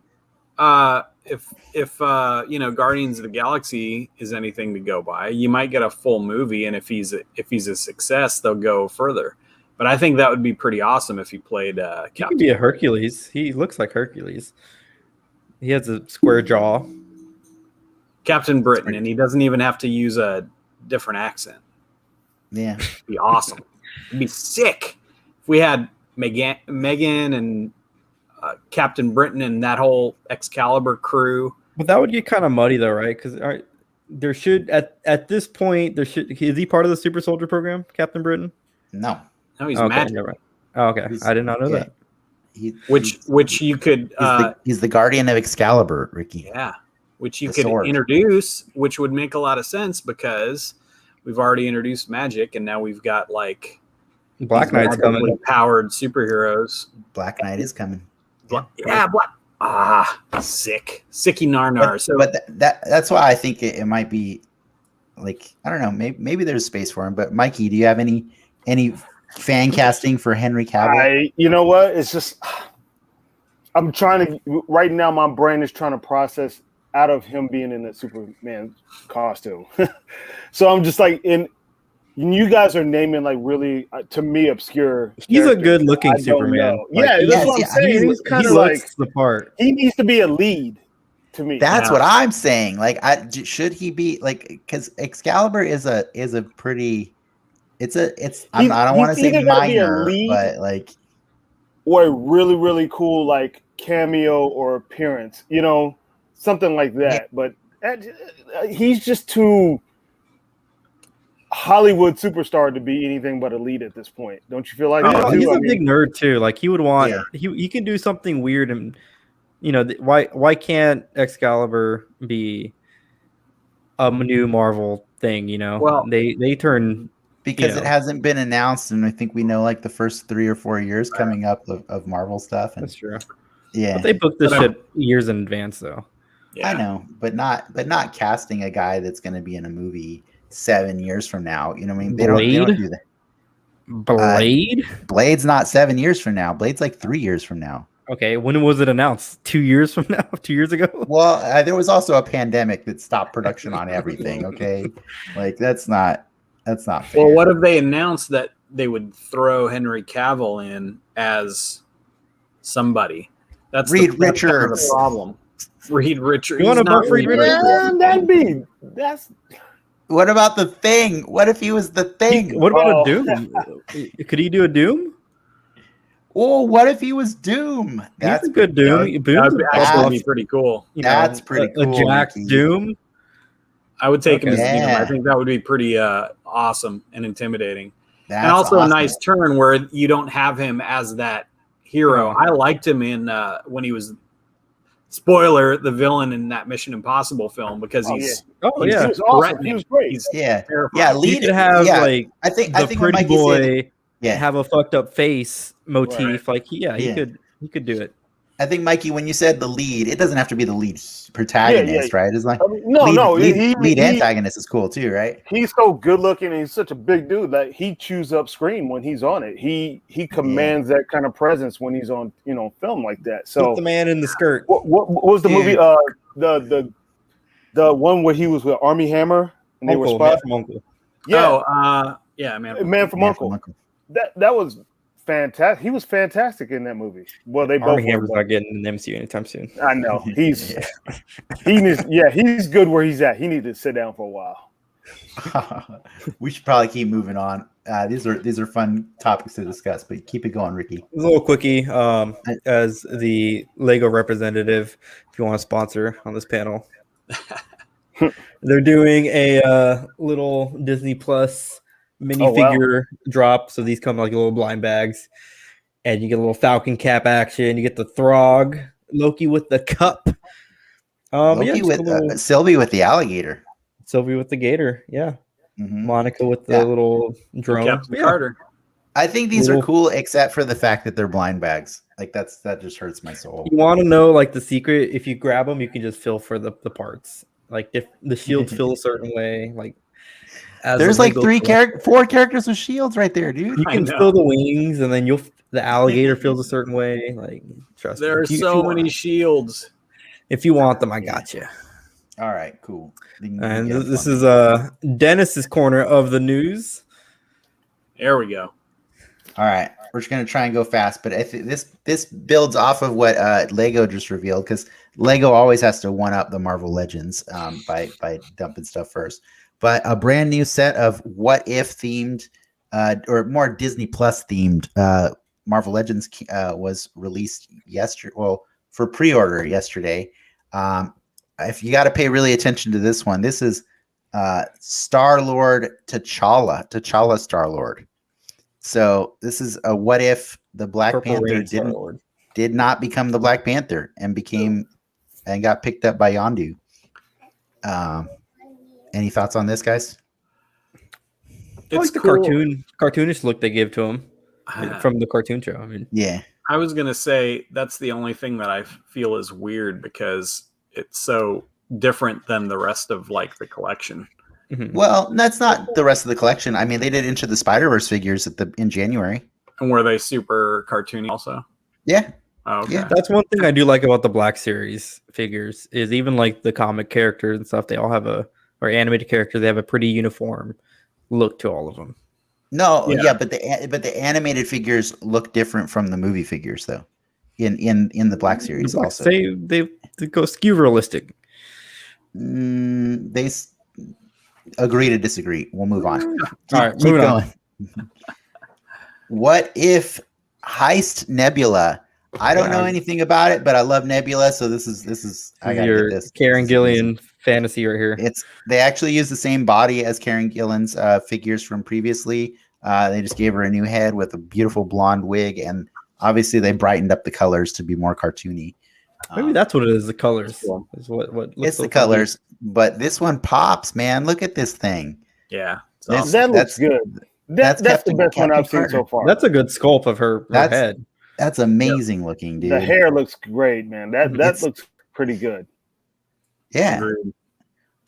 If Guardians of the Galaxy is anything to go by, you might get a full movie, and if he's a success, they'll go further. But I think that would be pretty awesome if he played Captain. He could be a Hercules. He looks like Hercules. He has a square jaw. Captain Britain, and he doesn't even have to use a different accent. Yeah, it'd be awesome. It'd be sick if we had Megan and Captain Britain and that whole Excalibur crew. But that would get kind of muddy, though, right? Because there should at this point is he part of the Super Soldier program, Captain Britain? No, he's magic. Oh, okay, I did not know that. Which you could. He's the guardian of Excalibur, Ricky. Yeah, which you could introduce, which would make a lot of sense because we've already introduced magic, and now we've got like Black Knight's coming. Powered superheroes. Black Knight is coming. Sicky narnar. But that's why I think it might be like, I don't know, maybe there's space for him. But Mikey, do you have any fan casting for Henry Cavill? You know what? It's just I'm trying to right now. My brain is trying to process out of him being in that Superman costume. So I'm just like you guys are naming like really, to me, obscure. He's a good-looking Superman. That's what I'm saying. He's kind of like the part. He needs to be a lead to me. That's what I'm saying. Like, should he be like? Because Excalibur is a pretty. I don't want to say minor, but like, or a really really cool like cameo or appearance. Something like that. Yeah. But he's just too Hollywood superstar to be anything but a lead at this point. Don't you feel like that? He's a big nerd too. Like he would want he can do something weird, and why can't Excalibur be a new Marvel thing? Well, they turn because it hasn't been announced, and I think we know like the first 3 or 4 years coming up of Marvel stuff. And, that's true. Yeah, but they booked this shit years in advance, though. Yeah. I know, but not casting a guy that's going to be in a movie 7 years from now. You know what I mean? They don't do that. Blade? Blade's not 7 years from now. Blade's like 3 years from now. Okay, when was it announced? 2 years from now? 2 years ago? Well, there was also a pandemic that stopped production on everything. Okay, like that's not fair. Well, what if they announced that they would throw Henry Cavill in as somebody? That's Reed Richards. The problem. Reed Richards. You want to book Reed Richards? That's. What about the Thing? What if he was the Thing? What about a Doom? Could he do a Doom? Oh, what if he was Doom? That's a good Doom. That would actually be pretty cool. That's pretty cool. A Jack Doom. I would take him as Doom. I think that would be pretty awesome and intimidating. And also awesome. A nice turn where you don't have him as that hero. I liked him in when he was, spoiler, the villain in that Mission Impossible film because he was awesome. He was great. Lead to have like I think pretty Mikey boy have a fucked up face motif. Right. Like he could do it. I think Mikey, when you said the lead, it doesn't have to be the lead protagonist, right? It's like lead antagonist is cool too, right? He's so good looking and he's such a big dude that he chews up screen when he's on it. He commands that kind of presence when he's on film like that. So put the man in the skirt. What was the movie? The one where he was with Army Hammer and they were spies. Man from Uncle. Yeah. Man from Uncle. That was fantastic. He was fantastic in that movie. Well, they both. Army Hammer's not getting in the MCU anytime soon. I know he's he's good where he's at. He needs to sit down for a while. We should probably keep moving on. These are fun topics to discuss, but keep it going, Ricky. A little quickie, as the Lego representative, if you want to sponsor on this panel, they're doing a little Disney Plus minifigure drop. So these come like little blind bags, and you get a little Falcon cap action. You get the Throg, Loki with the cup, Loki with Sylvie with the alligator, Sylvie with the gator, yeah. Mm-hmm. Monica with the little drone. Captain Carter. I think these are cool, except for the fact that they're blind bags. Like that just hurts my soul. You want to know like the secret? If you grab them, you can just feel for the parts. Like if the shields feel a certain way, like there's like 4 characters with shields right there, dude. You can feel the wings, and then the alligator feels a certain way. Like trust me. There are so many shields. If you want them, I got you. All right, cool. And this is Dennis's corner of the news. There we go. All right, we're just gonna try and go fast, but I think this builds off of what Lego just revealed, because Lego always has to one up the Marvel Legends by dumping stuff first. But a brand new set of What If themed, or more Disney Plus themed Marvel Legends was released yesterday. Well, for pre-order yesterday. If you got to pay really attention to this one, this is Star-Lord T'Challa Star-Lord. So this is a what if the Black Purple Panther Rain did not become the Black Panther and got picked up by Yondu. Any thoughts on this, guys? It's like the cartoonish look they give to him from the cartoon show. I mean, yeah. I was gonna say that's the only thing that I feel is weird, because it's so different than the rest of like the collection. Mm-hmm. Well, that's not the rest of the collection. I mean, they did Into the Spider-Verse figures in January. And were they super cartoony also? Yeah. Oh, okay. Yeah. That's one thing I do like about the Black Series figures, is even like the comic characters and stuff, they all have or animated characters, they have a pretty uniform look to all of them. No, yeah, but the animated figures look different from the movie figures, though. In the Black Series, also they go skew realistic. They agree to disagree. We'll move on. All right, moving on. What if Heist Nebula? I don't know anything about it, but I love Nebula, so this is I gotta your get this. Karen Gillan fantasy right here. They actually use the same body as Karen Gillan's figures from previously. They just gave her a new head with a beautiful blonde wig, and obviously they brightened up the colors to be more cartoony. Maybe that's what it is. The colors is what it's the colors, but this one pops, man. Look at this thing. Yeah, that looks good. That's the best one I've seen so far. That's a good sculpt of her head. That's amazing looking, dude. The hair looks great, man. That looks pretty good. Yeah. Agreed.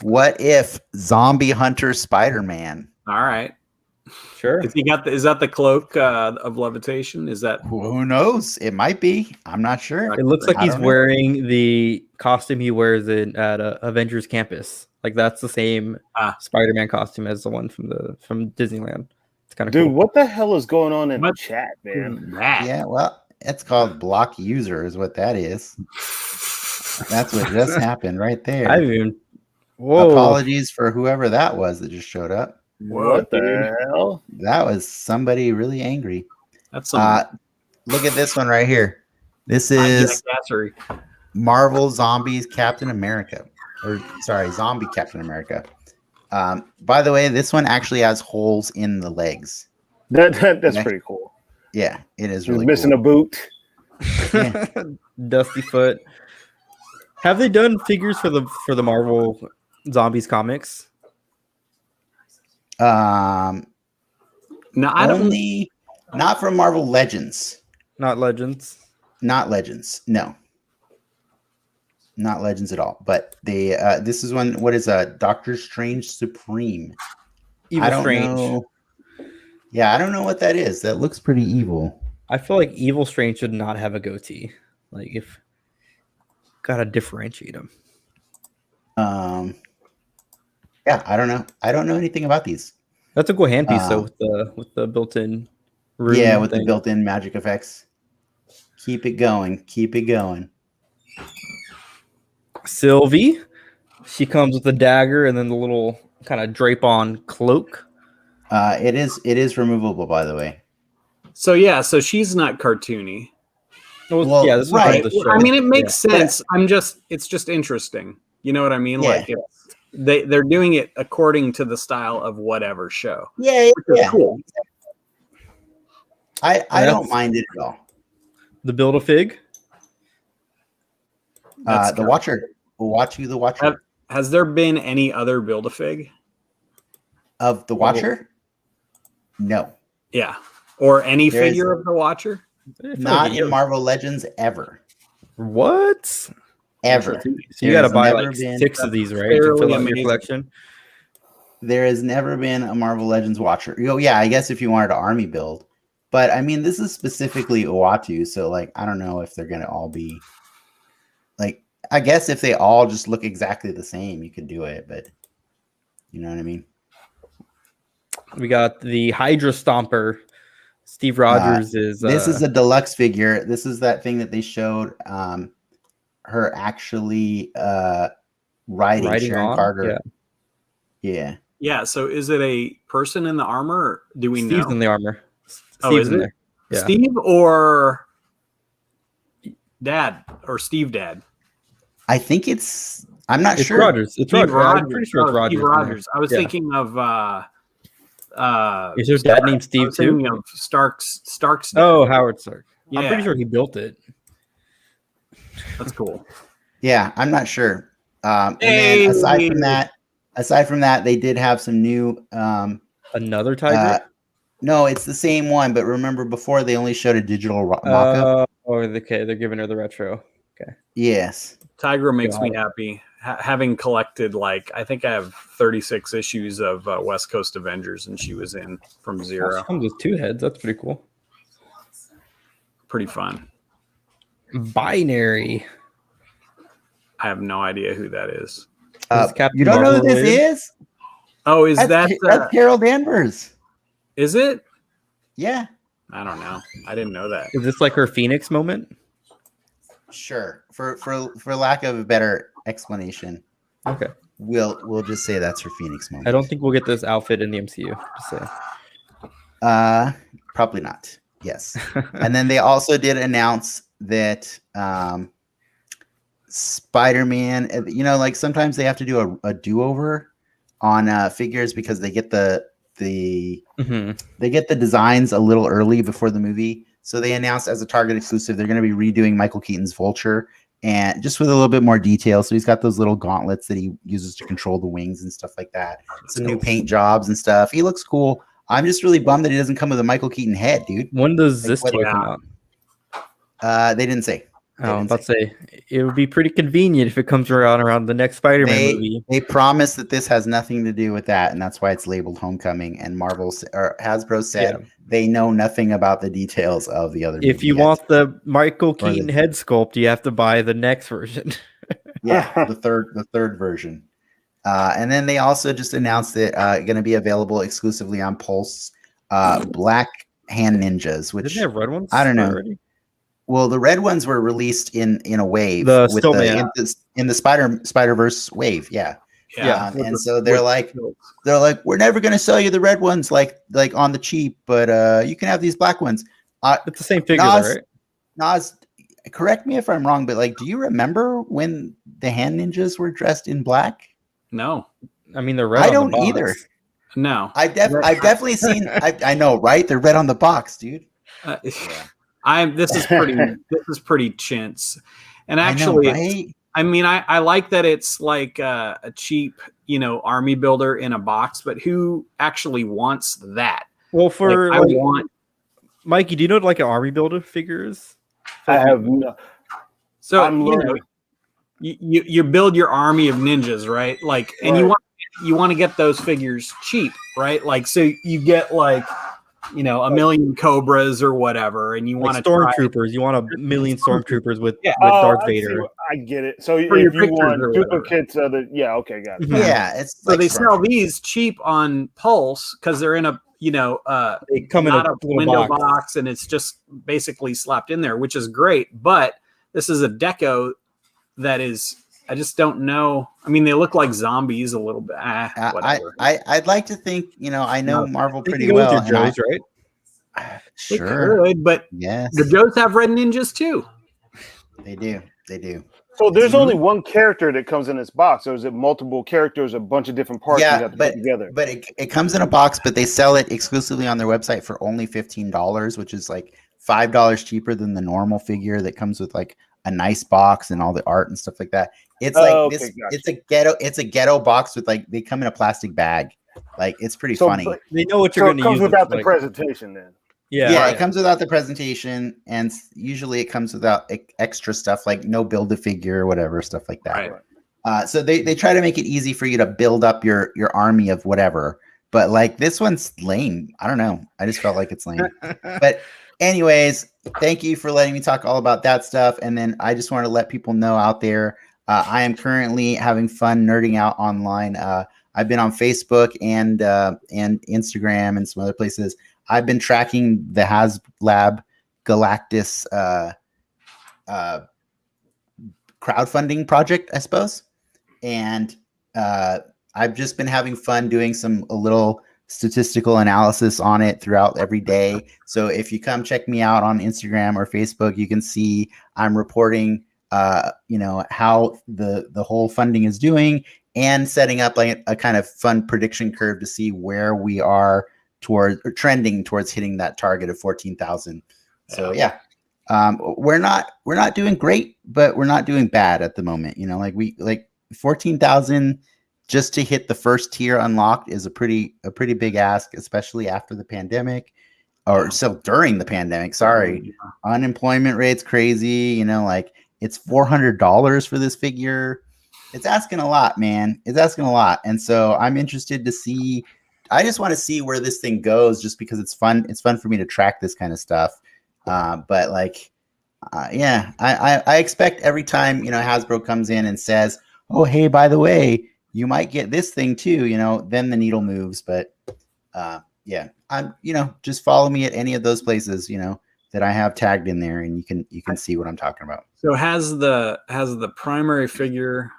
What if Zombie Hunter Spider-Man? All right. Sure. Is that the cloak of levitation? Is that who knows? It might be. I'm not sure. It looks like he's wearing the costume he wears at Avengers Campus. Like that's the same Spider-Man costume as the one from Disneyland. It's kind of cool. Dude, what the hell is going on in the chat, man? Yeah, well, it's called block user, is what that is. That's what just happened right there. Apologies for whoever that was that just showed up. What the hell? That was somebody really angry. That's look at this one right here. This is Marvel Zombies Captain America. Zombie Captain America. By the way, this one actually has holes in the legs. That's pretty cool. Yeah, it is really missing cool. a boot. Yeah. Dusty foot. Have they done figures for the Marvel Zombies comics? No, not from Marvel Legends. Not Legends. Not Legends. No. Not Legends at all. But this is one. What is Doctor Strange Supreme? Strange. Yeah, I don't know what that is. That looks pretty evil. I feel like Evil Strange should not have a goatee. Like, if gotta differentiate him. Yeah, I don't know. I don't know anything about these. That's a cool handpiece though, with the built-in room. Yeah, with the built-in magic effects. Keep it going. Keep it going. Sylvie, she comes with the dagger and then the little kind of drape-on cloak. It is removable, by the way. So yeah, so she's not cartoony. Well, yeah, this was right. the show. I mean, it makes sense. It's just interesting. You know what I mean? Yeah. Like they're doing it according to the style of whatever show. Yeah, Which is cool. I don't mind it at all. The Build-A-Fig. The Watcher. We'll watch you, the Watcher. Has there been any other Build-A-Fig? Of the Watcher? No. Yeah. Or any There is- figure of the Watcher? Not in Marvel Legends ever. What? Ever. So you got to There's buy never like been- 6 of these, right? To fill out your amazing. collection. There has never been a Marvel Legends Watcher. Oh, yeah, I guess if you wanted an army build. But I mean, this is specifically Uatu, so like I don't know if they're gonna all be like, I guess if they all just look exactly the same, you could do it, but you know what I mean? We got the Hydra Stomper. Steve Rogers is. This is a deluxe figure. This is that thing that they showed her actually riding Sharon on? Carter. Yeah. Yeah. So is it a person in the armor? Or do we Steve's know? in the armor. Oh, Steve's is in it? there. Yeah. Steve or Dad or Steve Dad? I think I'm not It's sure. Rogers. It's Steve Rogers. I'm pretty sure it's Oh, Rogers. Steve Rogers. I was Yeah. thinking of Is his dad named Steve too? thinking of Stark's dad. Oh, Howard Stark. I'm Yeah. pretty sure he built it. That's cool. Yeah, I'm not sure. And Hey! then aside from that, they did have some new Another Tiger. no, it's the same one, but remember before they only showed a digital mock-up? Okay, they're giving her the retro. Yes. Tigra makes Got me it. happy. Having collected, like, I think I have 36 issues of West Coast Avengers, and she was in from She zero. comes with 2 heads. That's pretty cool. Pretty fun. Binary. I have no idea who that is. Is Captain You don't know who Marvel this related? is? Oh, is That's Carol Danvers. is it? Yeah. I don't know. I didn't know that. Is this like her Phoenix moment? Sure. For lack of a better explanation, Okay. we'll just say that's her Phoenix moment. I don't think we'll get this outfit in the MCU. Just say. Probably not. Yes. And then they also did announce that Spider-Man, like sometimes they have to do a do-over on figures because they get the designs a little early before the movie. So they announced as a Target exclusive, they're going to be redoing Michael Keaton's Vulture, and just with a little bit more detail. So he's got those little gauntlets that he uses to control the wings and stuff like that. Some new paint jobs and stuff. He looks cool. I'm just really bummed that he doesn't come with a Michael Keaton head, dude. When does Like, this what- toy come out? They didn't say. Oh, I'm about to say it would be pretty convenient if it comes around the next Spider-Man movie. They promise that this has nothing to do with that, and that's why it's labeled Homecoming. And Hasbro said they know nothing about the details of the other. If movie you yet. want the Michael Keaton head sculpt, you have to buy the next version. Yeah, the third version. And then they also just announced it going to be available exclusively on Pulse. Black Hand Ninjas, which Didn't they have red ones? I don't know. already? Well, the red ones were released in a wave The with Stillman. in the Spider-Verse wave. Yeah. Yeah. And so they're like, we're never going to sell you the red ones like on the cheap, but you can have these black ones. It's the same figure, Nas, though, right? Nas, correct me if I'm wrong, but like, do you remember when the Hand Ninjas were dressed in black? No. I mean, they're red. I on the don't box. either. No. I've definitely seen. I know, right? They're red on the box, dude. This is pretty chintz. And actually, I know, right? I mean, I like that it's like a cheap, army builder in a box, but who actually wants that? Well, for Like, I want. Mikey, do you know what like an army builder figure is? I have no. So I'm learning. you build your army of ninjas, right? Like, and you want to get those figures cheap, right? Like, so you get like, a million Cobras or whatever, and you want Like to stormtroopers. You want a million stormtroopers with Yeah. Darth I see Vader. what- I get it. So if For your you pictures want or whatever. duplicates of the, okay, got it. Mhm. Yeah, it's So like they sell these cheap on Pulse because they're in a They come in not a a little window box. box, and it's just basically slapped in there, which is great. But this is a deco that is I just don't know. I mean, they look like zombies a little bit. Whatever. I'd like to think, I know Marvel They can pretty go with well. your Joes, right? They Sure. could, but Yes. the Joes have red ninjas too. They do. They do. So there's only one character that comes in this box, or is it multiple characters, a bunch of different parts you have to put together? But it comes in a box, but they sell it exclusively on their website for only $15, which is like $5 cheaper than the normal figure that comes with like a nice box and all the art and stuff like that. It's like this. Gotcha. It's a ghetto box with like they come in a plastic bag. Like it's pretty funny. They know what you're going to use. It comes without the presentation, then. Yeah, it comes without the presentation, and usually it comes without extra stuff like no build a figure or whatever stuff like that. Right. So they try to make it easy for you to build up your army of whatever. But like this one's lame. I don't know. I just felt like it's lame. But anyways, thank you for letting me talk all about that stuff. And then I just want to let people know out there, I am currently having fun nerding out online. I've been on Facebook and Instagram and some other places. I've been tracking the HasLab Galactus crowdfunding project, I suppose. And I've just been having fun doing a little statistical analysis on it throughout every day. So if you come check me out on Instagram or Facebook, you can see I'm reporting, how the whole funding is doing and setting up like a kind of fun prediction curve to see where we are trending towards hitting that target of 14,000. So we're not doing great, but we're not doing bad at the moment. Like 14,000 just to hit the first tier unlocked is a pretty big ask, especially after the pandemic during the pandemic. Sorry. Unemployment rate's crazy, like it's $400 for this figure. It's asking a lot, man. It's asking a lot. And so I'm interested to see. I just want to see where this thing goes just because it's fun. It's fun for me to track this kind of stuff. I expect every time, Hasbro comes in and says, oh, hey, by the way, you might get this thing too, then the needle moves. But I'm, just follow me at any of those places, that I have tagged in there and you can see what I'm talking about. So has the primary figure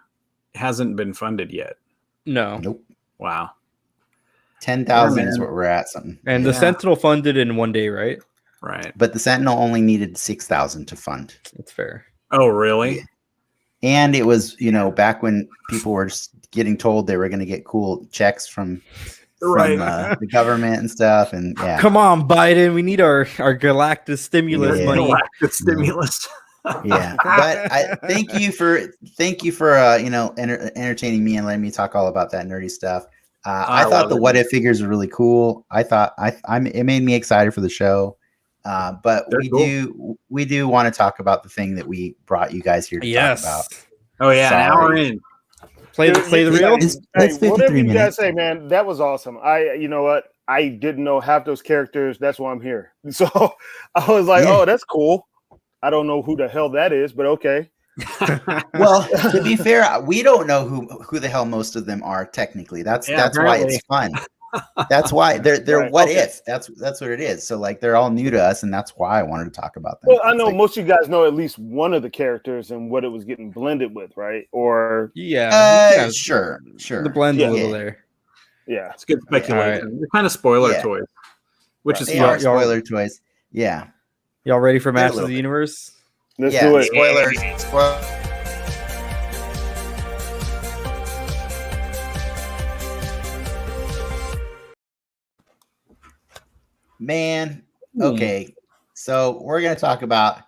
hasn't been funded yet? No. Nope. Wow. 10,000 is what we're at. Something. And the Sentinel funded in one day, right? Right. But the Sentinel only needed 6,000 to fund. That's fair. Oh, really? Yeah. And it was, back when people were just getting told they were going to get cool checks from the government and stuff. And yeah. Come on, Biden. We need our Galactus stimulus money. Galactus stimulus. Yeah. But thank you for entertaining me and letting me talk all about that nerdy stuff. I thought the What If figures were really cool. I thought it made me excited for the show. But we do want to talk about the thing that we brought you guys here to talk about. Oh yeah, Sorry. An hour in. Play the reel. It's whatever you minutes. guys say, man. That was awesome. You know what? I didn't know half those characters. That's why I'm here. So I was like, oh, that's cool. I don't know who the hell that is, but okay. Well, to be fair, we don't know who the hell most of them are technically. That's why it's fun. That's why they're right, what if. That's what it is. So like they're all new to us, and that's why I wanted to talk about them. Well, I know most of you guys know at least one of the characters and what it was getting blended with, right? Or sure. The blend a little there. Yeah, it's good speculation. Right. They're kind of spoiler toys, which is spoiler toys. Yeah. Y'all ready for Masters of the Universe? Let's do it. Spoilers. Man, okay. So we're going to talk about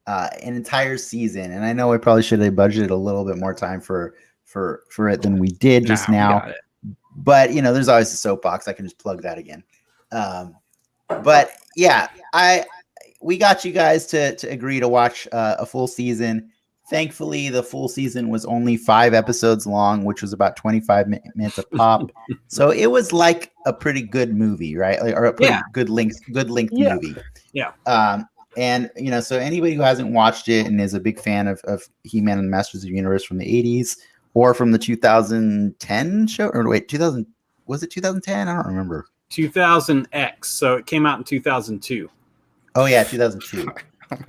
an entire season, and I know we probably should have budgeted a little bit more time for it than we did just now. But there's always a soapbox. I can just plug that again. But yeah, we got you guys to agree to watch a full season. Thankfully, the full season was only 5 episodes long, which was about 25 minutes a pop. So it was like a pretty good movie, right? Or a pretty good length movie. Yeah. And so anybody who hasn't watched it and is a big fan of He-Man and the Masters of the Universe from the 80s or from the 2010 show, or wait, 2000 was it 2010? I don't remember. 2000X. So it came out in 2002. Oh yeah, 2002.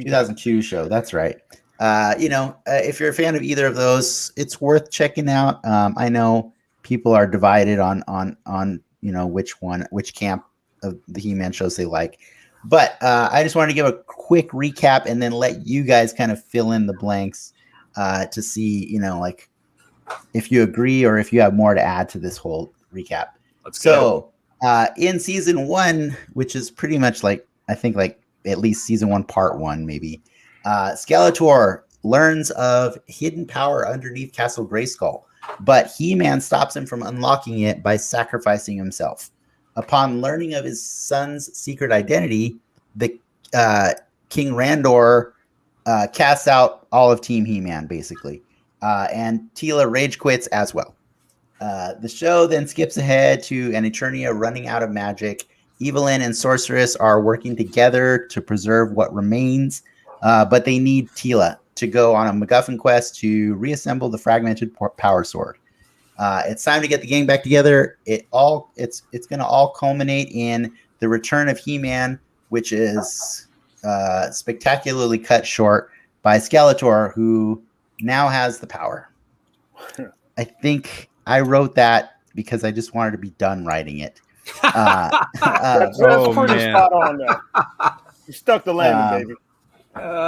2002 show. That's right. if you're a fan of either of those, it's worth checking out. I know people are divided on which camp of the He-Man shows they like, but I just wanted to give a quick recap and then let you guys kind of fill in the blanks to see, like if you agree or if you have more to add to this whole recap. In season 1, which is pretty much like, I think like at least season 1, part 1, maybe, Skeletor learns of hidden power underneath Castle Grayskull, but He-Man stops him from unlocking it by sacrificing himself. Upon learning of his son's secret identity, the King Randor casts out all of Team He-Man, basically. And Teela rage quits as well. The show then skips ahead to an Eternia running out of magic. Evelyn and Sorceress are working together to preserve what remains, but they need Teela to go on a MacGuffin quest to reassemble the fragmented power sword. It's time to get the gang back together. It's going to all culminate in the return of He-Man, which is spectacularly cut short by Skeletor, who now has the power. I think I wrote that because I just wanted to be done writing it. That's pretty spot on there. You stuck the landing, baby.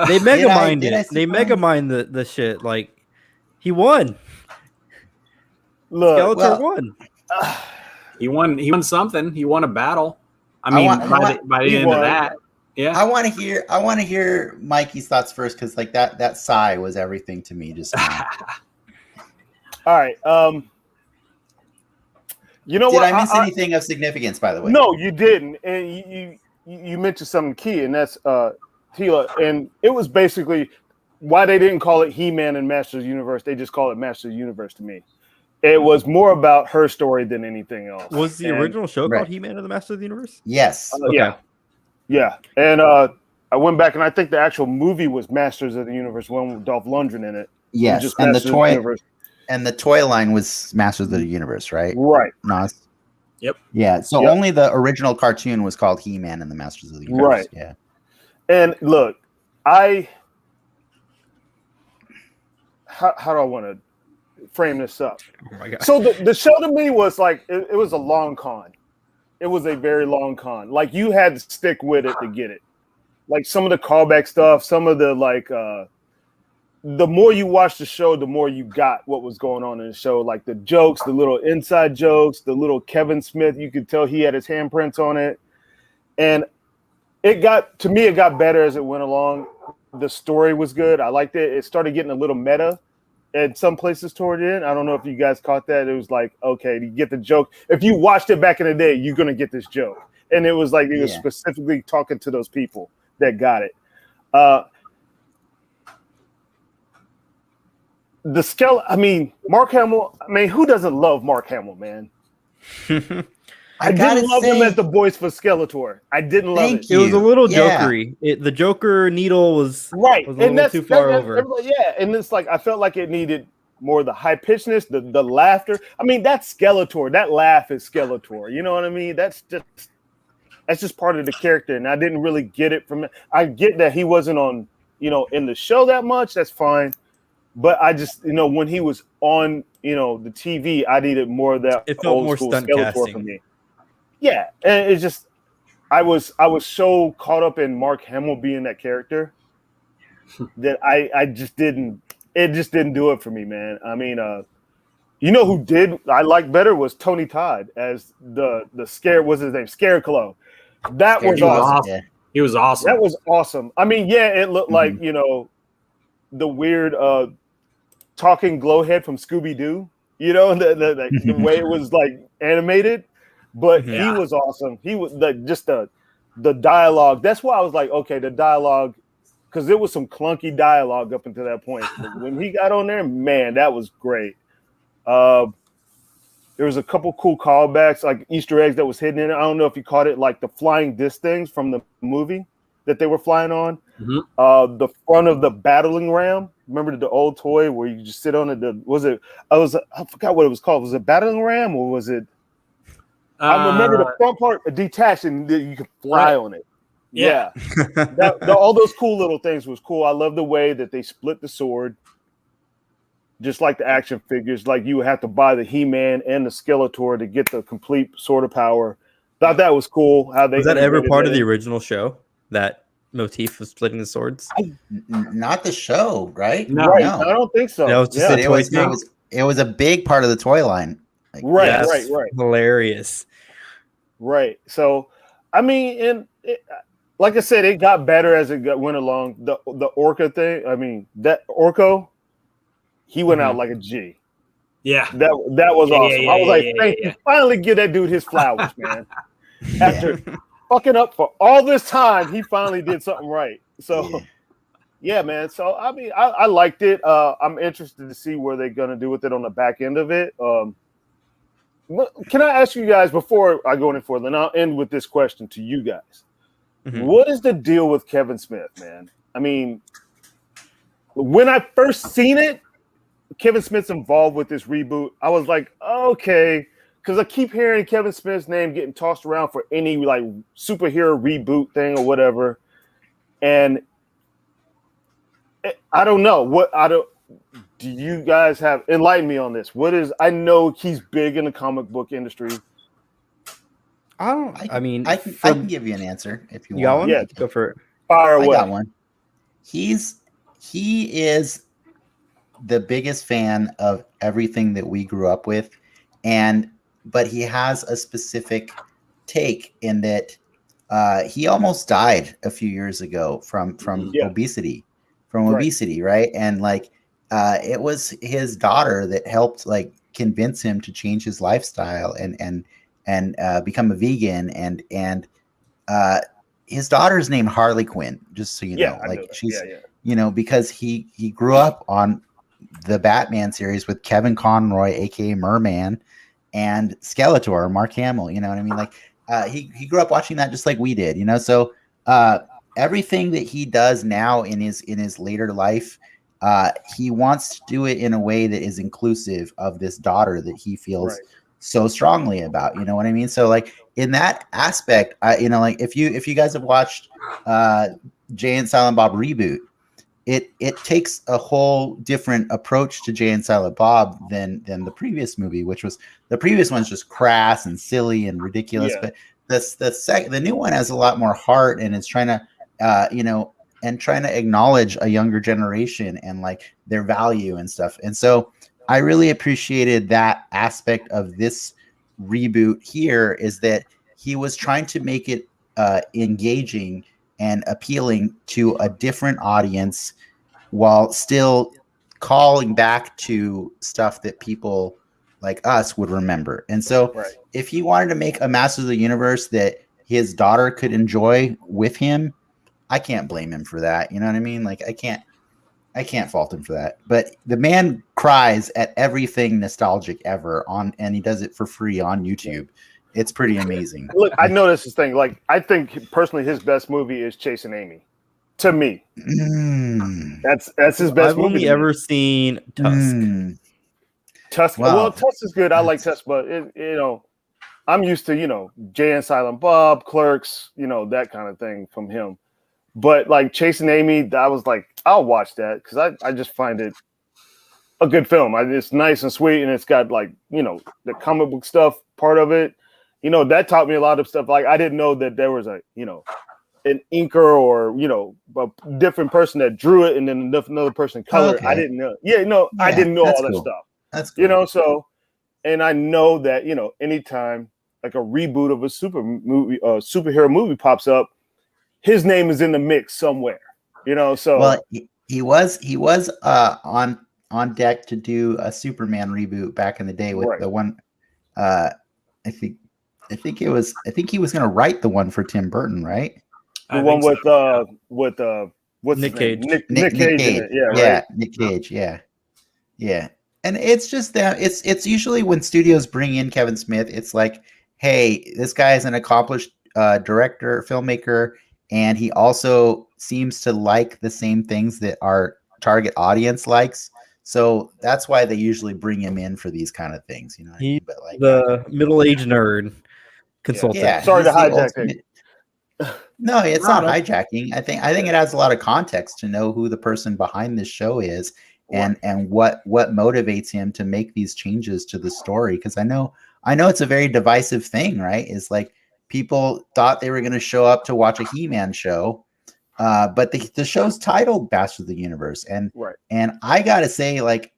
They mega mined it. They mega mined the shit. Like, he won. Look, Skeletor won. He won something. He won a battle. By the end of that, yeah. I want to hear Mikey's thoughts first, because like that sigh was everything to me just now. All right. You know Did what? I miss anything of significance, by the way? No, you didn't. And you mentioned something key, and that's Teela. And it was basically why they didn't call it He-Man and Masters of the Universe. They just call it Masters of the Universe to me. It was more about her story than anything else. Was the original show called He-Man and the Masters of the Universe? Yes. Okay. Yeah. And I went back, and I think the actual movie was Masters of the Universe, one with Dolph Lundgren in it. Yes, just and the Universe. toy line was Masters of the Universe, right? Right. Nas. Yep. Yeah. So only the original cartoon was called He-Man and the Masters of the Universe. Right. Yeah. And look, how do I want to frame this up? Oh my God. So the show to me was like it was a long con. It was a very long con. Like, you had to stick with it to get it. Like, some of the callback stuff, some of the like the more you watch the show, the more you got what was going on in the show. Like the jokes, the little inside jokes, the little Kevin Smith, you could tell he had his handprints on it. And it got better as it went along. The story was good. I liked it. It started getting a little meta at some places toward the end. I don't know if you guys caught that. It was like, okay, you get the joke. If you watched it back in the day, you're going to get this joke. And it was like, he was specifically talking to those people that got it. Mark Hamill, who doesn't love Mark Hamill, man? I didn't love him as the voice for Skeletor. I didn't love it. It was a little jokery. The Joker needle was right, was a little too far over. And it's like I felt like it needed more of the high pitchedness, the laughter. That's Skeletor. That laugh is Skeletor. You know what I mean? That's just part of the character, and I didn't really get it from it. I get that he wasn't on, in the show that much. That's fine. But I just, when he was on, the TV, I needed more of that. It felt old more school stunt Skeletor casting for me. Yeah, and it's just, I was so caught up in Mark Hamill being that character that I just didn't. It just didn't do it for me, man. Who did I like better was Tony Todd as the what's his name? Scarecrow. That was awesome. Yeah. He was awesome. That was awesome. It looked like the weird talking glowhead from Scooby-Doo, the way it was like animated, but he was awesome. He was just the dialogue. That's why I was like, okay, the dialogue, because there was some clunky dialogue up until that point. But when he got on there, man, that was great. There was a couple cool callbacks, like Easter eggs that was hidden in it. I don't know if you caught it, like the flying disc things from the movie that they were flying on. Mm-hmm. The front of the battling ram. Remember the old toy where you just sit on it? I forgot what it was called. Was it battling ram or was it? I remember the front part detached and you could fly on it. Yeah. All those cool little things was cool. I love the way that they split the sword, just like the action figures. Like you would have to buy the He-Man and the Skeletor to get the complete sword of power. Thought that was cool. How they Was that ever integrated part of that the in. original show? That motif of splitting the swords? Not the show, right? No. Right. I don't think so. That was just But a it toy was, thing. it was a big part of the toy line. Like, Right, Yes. right. Hilarious. Right. So, I mean, like I said, it got better as it went along. The Orca thing. I mean, that Orko, he went out like a G. Yeah. That was awesome. I was like, thank you. Finally give that dude his flowers, man. After fucking up for all this time, he finally did something right. So, yeah, man. So, I mean, I liked it. I'm interested to see where they're going to do with it on the back end of it. Can I ask you guys, before I go any further, and I'll end with this question to you guys. Mhm. What is the deal with Kevin Smith, man? I mean, when I first seen it, Kevin Smith's involved with this reboot, I was like, okay, because I keep hearing Kevin Smith's name getting tossed around for any like superhero reboot thing or whatever. And I don't know do you guys have enlighten me on this? I know he's big in the comic book industry. I can give you an answer if you you got want. one? Yeah. Go for it. Fire away. I got one. He is the biggest fan of everything that we grew up with, but he has a specific take in that he almost died a few years ago from obesity, right? And like it was his daughter that helped like convince him to change his lifestyle and become a vegan, and his daughter's named Harley Quinn, just so you know. Like she's because he grew up on the Batman series with Kevin Conroy, aka Merman, and Skeletor, Mark Hamill. You know what I mean? Like he grew up watching that just like we did. You know, so everything that he does now in his later life, he wants to do it in a way that is inclusive of this daughter that he feels so strongly about. You know what I mean? So like in that aspect, like if you guys have watched Jay and Silent Bob Reboot, it takes a whole different approach to Jay and Silent Bob than the previous movie, which was the previous one's just crass and silly and ridiculous. But the new one has a lot more heart, and it's trying to and trying to acknowledge a younger generation and like their value and stuff. And so I really appreciated that aspect of this reboot here, is that he was trying to make it engaging and appealing to a different audience while still calling back to stuff that people like us would remember. And so if he wanted to make a Masters of the Universe that his daughter could enjoy with him, I can't blame him for that. You know what I mean? Like I can't fault him for that. But the man cries at everything nostalgic ever and he does it for free on YouTube. It's pretty amazing. Look, I noticed this thing. Like, I think personally his best movie is Chasing Amy. To me, that's his best I've movie. only ever seen Tusk. Tusk. Wow. Well, Tusk is good. I like Tusk, but I'm used to Jay and Silent Bob, Clerks, that kind of thing from him. But like Chasing Amy, I was like, I'll watch that because I just find it a good film. It's nice and sweet, and it's got like the comic book stuff part of it. That taught me a lot of stuff. Like I didn't know that there was an inker or a different person that drew it, and then another person colored. Okay. I didn't know. I didn't know all that stuff. That's cool. So, and I know that anytime like a reboot of a superhero movie pops up, his name is in the mix somewhere. So well, he was on deck to do a Superman reboot back in the day with the one. I think he was going to write the one for Tim Burton, right? The one with what's Nick Cage. Nick Cage. In it. Nick Cage. Yeah. And it's just that it's usually when studios bring in Kevin Smith, it's like, hey, this guy is an accomplished director, filmmaker, and he also seems to like the same things that our target audience likes. So that's why they usually bring him in for these kind of things, He's the middle-aged nerd consultant. Yeah. Sorry to hijack it. No, it's not hijacking. I think it adds a lot of context to know who the person behind this show is and what motivates him to make these changes to the story. Because I know it's a very divisive thing, right? It's like people thought they were going to show up to watch a He-Man show, but the show's titled Masters of the Universe, and I gotta say, like,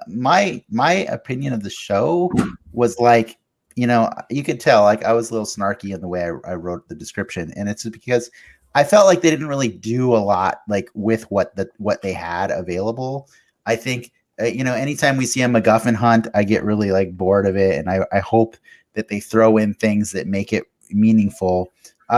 my opinion of the show was like, you could tell, like, I was a little snarky in the way I wrote the description, and it's because I felt like they didn't really do a lot, like, with what they had available. I think, anytime we see a MacGuffin hunt, I get really, like, bored of it, and I hope that they throw in things that make it meaningful.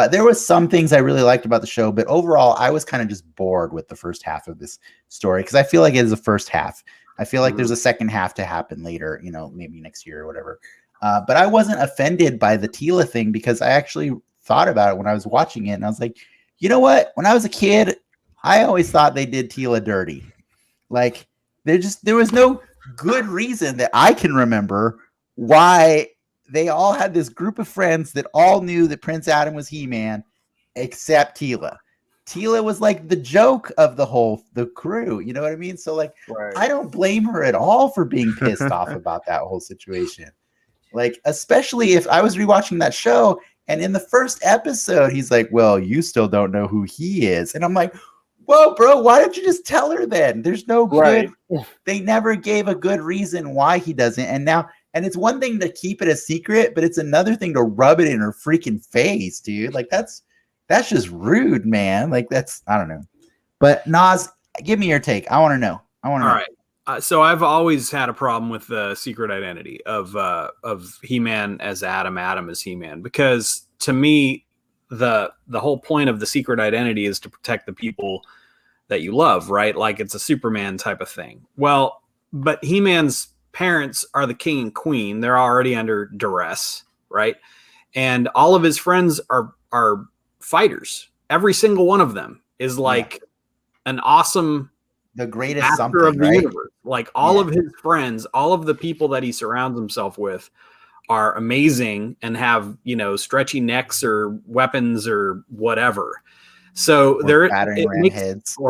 There was some things I really liked about the show, but overall, I was kind of just bored with the first half of this story because I feel like it is the first half. I feel like there's a second half to happen later, maybe next year or whatever. But I wasn't offended by the Tila thing because I actually thought about it when I was watching it, and I was like, you know what? When I was a kid, I always thought they did Tila dirty. Like, there was no good reason that I can remember why they all had this group of friends that all knew that Prince Adam was He-Man, except Tila. Tila was like the joke of the crew. You know what I mean? So, like, I don't blame her at all for being pissed off about that whole situation. Like, especially if I was rewatching that show and in the first episode, he's like, well, you still don't know who he is. And I'm like, whoa, bro, why don't you just tell her then? There's no good. They never gave a good reason why he doesn't. And it's one thing to keep it a secret, but it's another thing to rub it in her freaking face, dude. Like, that's just rude, man. Like, I don't know. But Nas, give me your take. I want to know. All right. So I've always had a problem with the secret identity of He-Man as Adam as He-Man, because to me, the whole point of the secret identity is to protect the people that you love, right? Like, it's a Superman type of thing. Well, but He-Man's parents are the king and queen. They're already under duress, right? And all of his friends are fighters. Every single one of them is like an awesome, the greatest master of the universe. Like, all of his friends, all of the people that he surrounds himself with are amazing and have, stretchy necks or weapons or whatever. So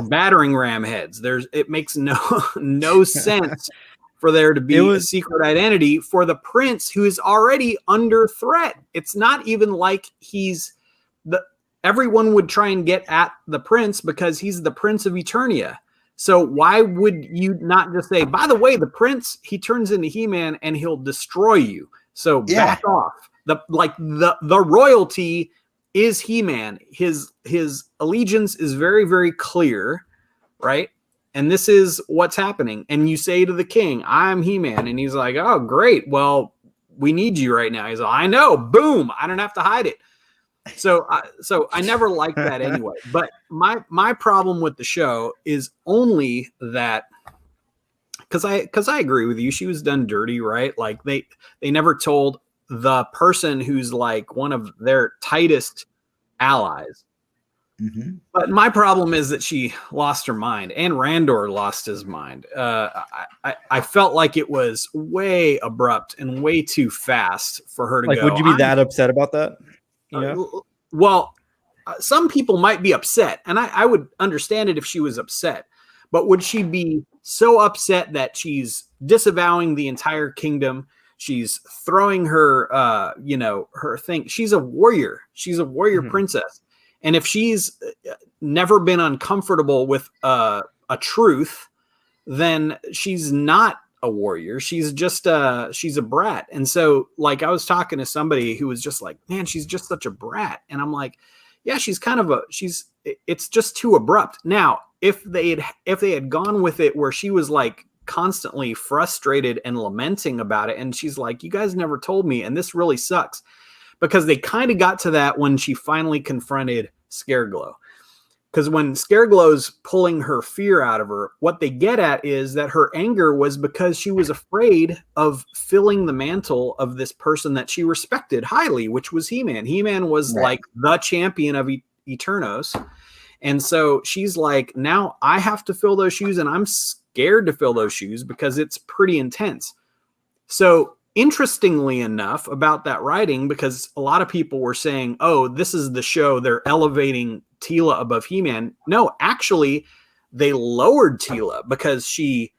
battering ram heads. It makes no sense for there to be a secret identity for the prince who is already under threat. It's not even like everyone would try and get at the prince because he's the Prince of Eternia. So why would you not just say, by the way, the prince, he turns into He-Man and he'll destroy you. So back off. The royalty is He-Man. His allegiance is very, very clear, right? And this is what's happening. And you say to the king, I'm He-Man. And he's like, oh, great. Well, we need you right now. He's like, I know. Boom. I don't have to hide it. So I never liked that anyway. But my problem with the show is only that, because I agree with you, she was done dirty, right? Like, they never told the person who's like one of their tightest allies. Mm-hmm. But my problem is that she lost her mind, and Randor lost his mind. I felt like it was way abrupt and way too fast for her to go. Like, would you be that upset about that? Well, some people might be upset, and I would understand it if she was upset. But would she be so upset that she's disavowing the entire kingdom? She's throwing her, her thing. She's a warrior. She's a warrior princess. And if she's never been uncomfortable with a truth, then she's not a warrior. She's just she's a brat. And so, like, I was talking to somebody who was just like, man, she's just such a brat. And I'm like, yeah, she's kind of it's just too abrupt. Now, if they had gone with it where she was like constantly frustrated and lamenting about it, and she's like, you guys never told me, and this really sucks, because they kind of got to that when she finally confronted Scareglow. Because when Scareglow's pulling her fear out of her, what they get at is that her anger was because she was afraid of filling the mantle of this person that she respected highly, which was He-Man. He-Man was like the champion of Eternos. And so she's like, now I have to fill those shoes, and I'm scared to fill those shoes because it's pretty intense. So interestingly enough about that writing, because a lot of people were saying, oh, this is the show, they're elevating Teela above He-Man. No, actually, they lowered Teela because she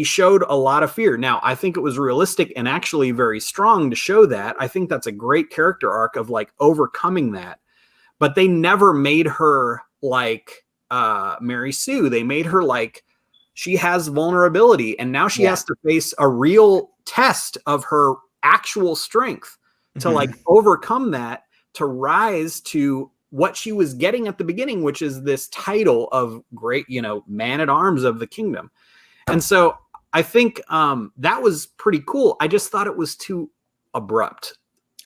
showed a lot of fear. Now, I think it was realistic and actually very strong to show that. I think that's a great character arc of like overcoming that. But they never made her like Mary Sue. They made her like she has vulnerability, and now she has to face a real test of her actual strength to like overcome that, to rise to what she was getting at the beginning, which is this title of great, man at arms of the kingdom. And so I think that was pretty cool. I just thought it was too abrupt.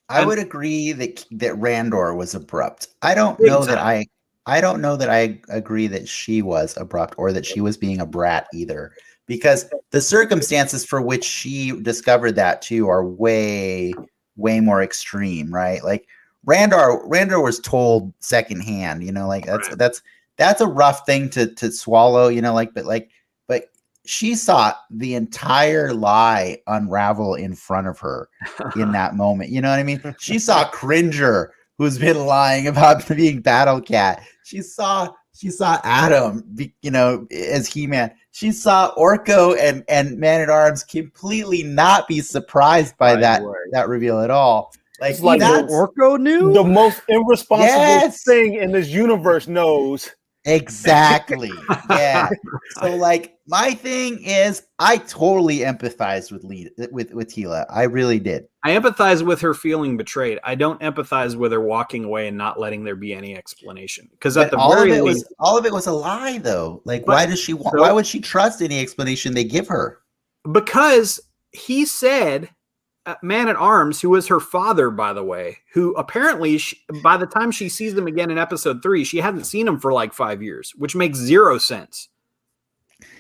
I would agree that Randor was abrupt. I don't know that I agree that she was abrupt or that she was being a brat either, because the circumstances for which she discovered that too are way, way more extreme, right? Like Randor was told secondhand, like that's a rough thing to swallow, but she saw the entire lie unravel in front of her in that moment. You know what I mean? She saw Cringer, who's been lying about being Battle Cat. She saw Adam, as He-Man. She saw Orko and Man-at-Arms completely not be surprised by that reveal at all. Like Orko knew? The most irresponsible thing in this universe knows. Exactly. Yeah. So like my thing is I totally empathized with Teela. I really did. I empathize with her feeling betrayed. I don't empathize with her walking away and not letting there be any explanation. Because at the very least, all of it was a lie though. Like why would she trust any explanation they give her? Because he said Man-at-Arms, who was her father, by the way, who apparently by the time she sees him again in episode 3, she hadn't seen him for like 5 years, which makes zero sense.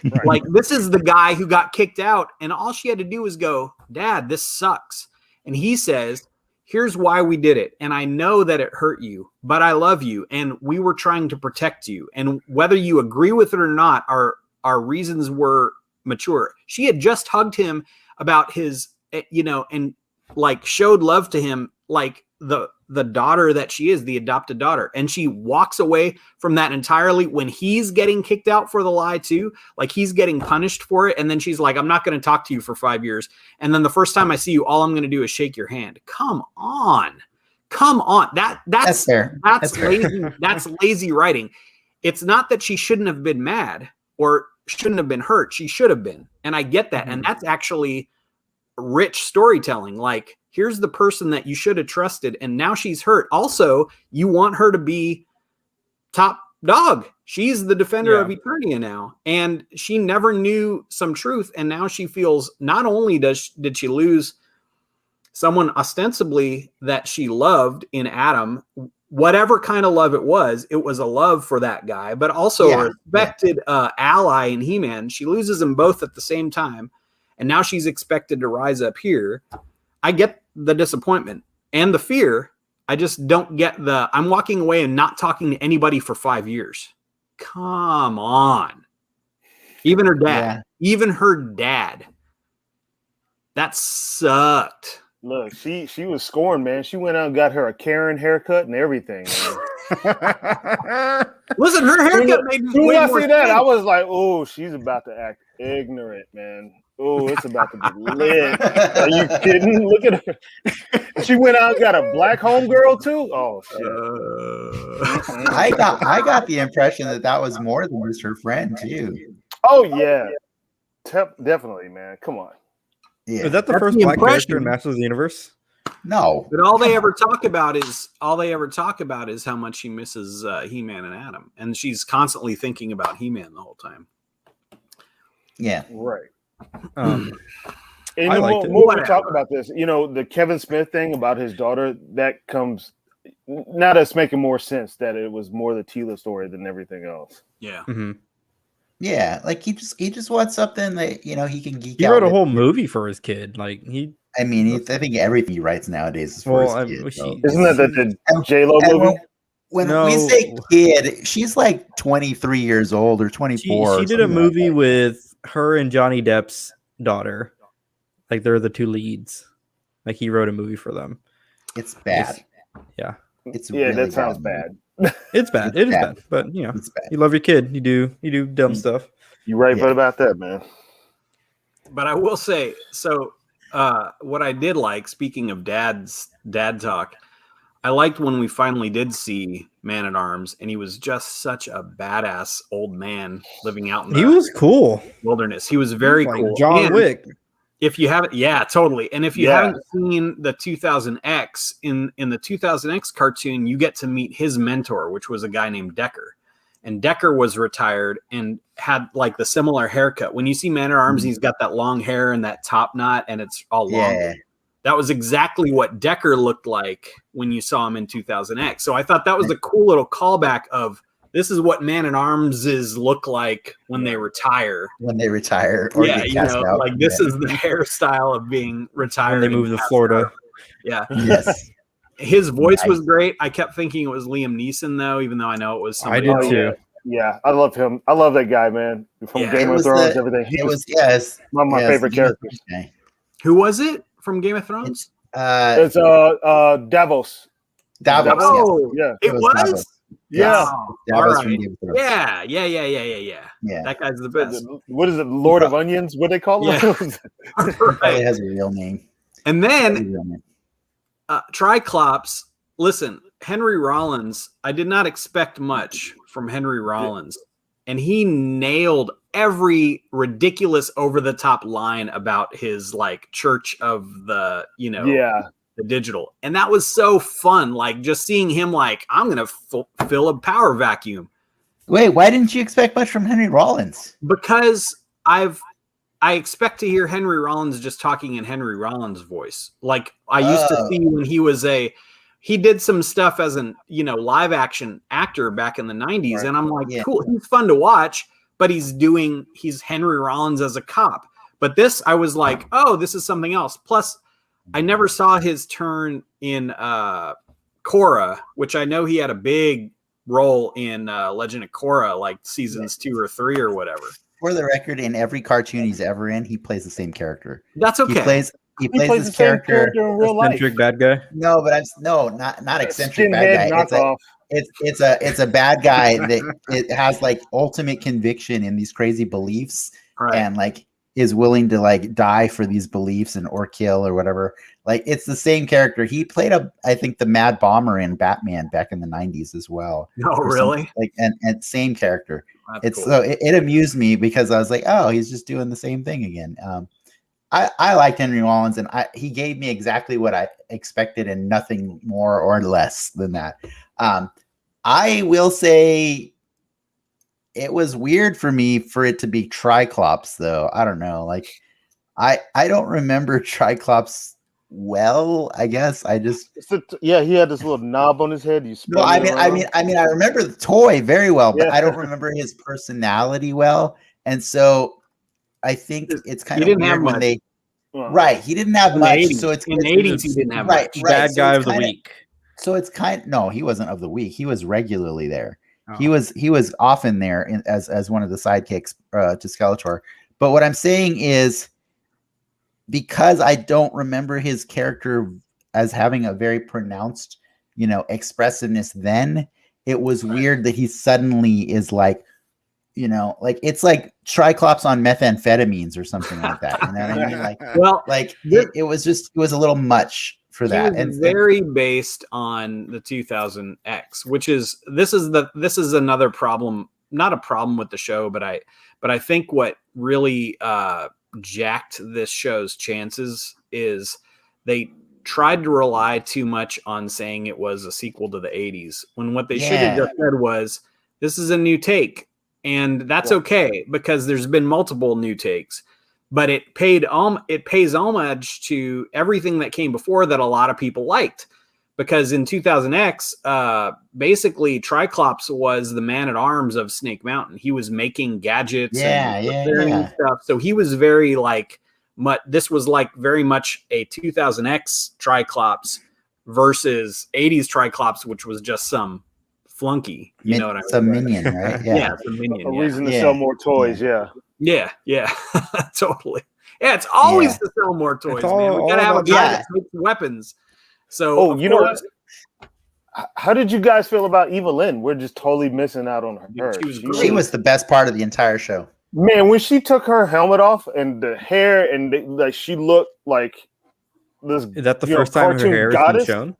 Right. Like, this is the guy who got kicked out, and all she had to do was go, Dad, this sucks. And he says, here's why we did it. And I know that it hurt you, but I love you. And we were trying to protect you. And whether you agree with it or not, our reasons were mature. She had just hugged him about his, and like showed love to him, like the daughter that she is, the adopted daughter. And she walks away from that entirely when he's getting kicked out for the lie too. Like he's getting punished for it. And then she's like, I'm not going to talk to you for 5 years. And then the first time I see you, all I'm going to do is shake your hand. Come on. That's fair. That's lazy. Fair. That's lazy writing. It's not that she shouldn't have been mad or shouldn't have been hurt. She should have been. And I get that. And that's actually rich storytelling. Like, here's the person that you should have trusted, and now she's hurt. Also, you want her to be top dog. She's the defender of Eternia now, and she never knew some truth, and now she feels not only did she lose someone ostensibly that she loved in Adam, whatever kind of love it was a love for that guy, but also a respected ally in He-Man. She loses them both at the same time. And now she's expected to rise up here. I get the disappointment and the fear. I just don't get I'm walking away and not talking to anybody for 5 years. Come on. Even her dad. That sucked. Look, she was scoring, man. She went out and got her a Karen haircut and everything. Listen, her haircut made me way more sense. I was like, oh, she's about to act ignorant, man. Oh, it's about to be lit. Are you kidding? Look at her. She went out and got a black homegirl too. Oh shit! I got the impression that was more than just her friend too. Oh yeah, definitely, man. Come on. Yeah. Is that the first black character in Masters of the Universe? No. But all they ever talk about is how much she misses He-Man and Adam, and she's constantly thinking about He-Man the whole time. Yeah. Right. And I liked it. We'll talk about this. The Kevin Smith thing about his daughter, that comes now that's making more sense that it was more the Teela story than everything else. Yeah. Mm-hmm. Yeah, like he just wants something that he can geek out. He wrote a whole movie for his kid. Like I think everything he writes nowadays is for his kid. Isn't that the J-Lo movie? When we say kid, she's like 23 years old or 24. She did a movie with her and Johnny Depp's daughter. Like they're the two leads. Like he wrote a movie for them. It's bad. Yeah. It's Yeah, really that sounds bad. It's bad. It is bad. But you know, It's bad. you love your kid. You do dumb stuff. You're right Yeah. about that, man. But I will say, so what I did like, speaking of dad talk, I liked when we finally did see Man at Arms, and he was just such a badass old man living out in the He was cool. wilderness. He was very Like cool. John And Wick. if you haven't, yeah, totally. And if you Yeah. haven't seen the 2000X, in the 2000X cartoon, you get to meet his mentor, which was a guy named Decker. And Decker was retired and had like the similar haircut. When you see Man at Arms, he's got that long hair and that top knot, and it's all long. Yeah. That was exactly what Decker looked like when you saw him in 2000X. So I thought that was a cool little callback of this is what Man at Arms' look like when they retire. When they retire or Yeah, get you cast know, out. like this is the hairstyle of being retired. When they and moved to cast Florida. out. Yeah. Yes. His voice Nice. was great. I kept thinking it was Liam Neeson, though, even though I know it was I somebody did else. too. Yeah, I love him. I love that guy, man. From Yeah. Game It of was Thrones, the- everything. He It was was yes. one of my yes, favorite characters. Okay. Who was it from Game of Thrones? It's It's Davos. Davos. Oh, Yeah. it was was? Davos. Yeah. Oh, Davos all from right. Game of Thrones. Yeah. Yeah. That guy's the best. What is it? Lord of Onions? What they call him? He probably Right. has a real name. And Has a then real name. Triclops. Listen, Henry Rollins, I did not expect much from Henry Rollins. And he nailed every ridiculous over-the-top line about his like Church of the, you know, Yeah. the digital. And that was so fun. Like just seeing him like, I'm going to fill a power vacuum. Wait, why didn't you expect much from Henry Rollins? Because I expect to hear Henry Rollins just talking in Henry Rollins' voice. Like I used to see when he did some stuff as an, you know, live action actor back in the 90s. Right. And I'm like, Yeah. cool, he's fun to watch, but he's Henry Rollins as a cop. But this, I was like, oh, this is something else. Plus, I never saw his turn in Korra, which I know he had a big role in Legend of Korra, like seasons 2 or 3 or whatever. For the record, in every cartoon he's ever in, he plays the same character. That's okay. He plays the this same character. in real life. Eccentric bad guy. No, but not eccentric Skinhead bad guy. knockoff. It's a bad guy that it has like ultimate conviction in these crazy beliefs Right. and like is willing to like die for these beliefs and or kill or whatever. Like it's the same character. He played I think the Mad Bomber in Batman back in the 90s as well. No, or really? something. Like and same character. That's It's cool. so it amused me because I was like, oh, he's just doing the same thing again. I liked Henry Rollins, and he gave me exactly what I expected and nothing more or less than that. I will say it was weird for me for it to be Triclops, though. I don't know. Like I don't remember Triclops well, I guess. I just Yeah, he had this little knob on his head. You no, I remember the toy very well, but I don't remember his personality well. And so I think it's kind He of didn't have weird when much. they right. He didn't have In the much, 80s. so it's in the 80s he didn't have right, much. right. Bad So guy it's of the kinda- week. So it's no, he wasn't of the week. He was regularly there. Oh. He was often there as one of the sidekicks to Skeletor. But what I'm saying is because I don't remember his character as having a very pronounced, you know, expressiveness then, it was weird that he suddenly is like, you know, like it's like Triclops on methamphetamines or something like that. You know what I mean? Like, Well, like it was a little much for that. He was very based on the 2000X, which is this is another problem, not a problem with the show, but I think what really jacked this show's chances is they tried to rely too much on saying it was a sequel to the 80s when what they should have just said was this is a new take, and that's okay because there's been multiple new takes. But it pays homage to everything that came before that a lot of people liked. Because in 2000X, basically Triclops was the man at arms of Snake Mountain. He was making gadgets and stuff. So he was very like, this was like very much a 2000X Triclops versus 80s Triclops, which was just some flunky. You know what I mean? Some minion, right? Yeah, some minion. A reason to sell more toys. Yeah. Yeah, totally. Yeah, it's always Yeah. to sell more toys, all- man. We gotta all have a about guy that. that makes weapons. So, Oh, of you know what? course, How did you guys feel about Evelyn? We're just totally missing out on her. She was She great. was the best part of the entire show. Man, when she took her helmet off and the hair and like she looked like this. Is that the you know, first time her cartoon hair has been goddess? shown?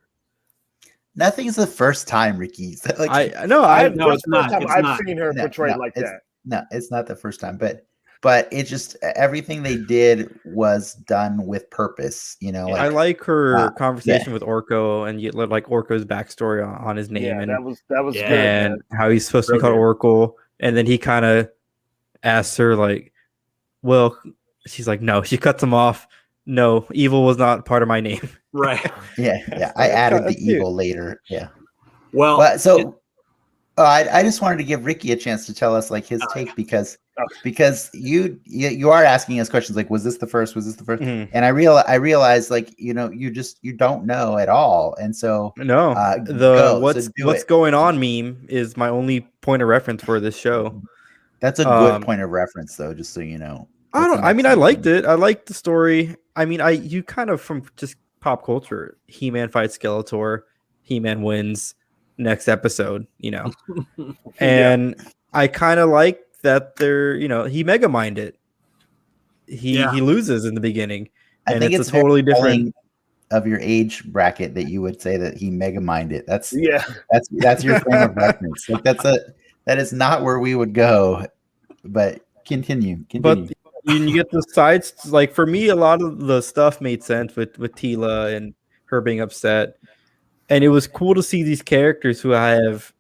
Nothing's the first time, Ricky. Like, I know. I No, it's not. Time It's I've not. seen her No, portrayed no, like it's- that. no, it's not the first time, but it just everything they did was done with purpose. You know, I like like her uh, conversation with Orko and you like Orko's backstory on his name Yeah, and that was Yeah. good. and Man. how he's supposed to be Real called Oracle. And then he kind of asks her, like, well, she's like, no, she cuts him off. No, evil was not part of my name. Right. yeah. I added the That's cute. evil later. Yeah, Well, but so I just wanted to give Ricky a chance to tell us like his take because you are asking us questions like, was this the first? Was this the 1st? Mhm. And I realized like you don't know at all, and so No, go. what's So do what's it. going on meme is my only point of reference for this show. That's a good point of reference, though. Just so you know. I mean, I liked it. I liked the story. I mean, you kind of from just pop culture. He-Man fights Skeletor. He-Man wins. Next episode, and I kind of like that they're, he mega mind it. He loses in the beginning, I and think it's a totally different of your age bracket that you would say that he mega minded. That's Yeah. that's your frame of reference. Like that is not where we would go. But continue. But you get the sides. Like for me, a lot of the stuff made sense with Tila and her being upset. And it was cool to see these characters who I have,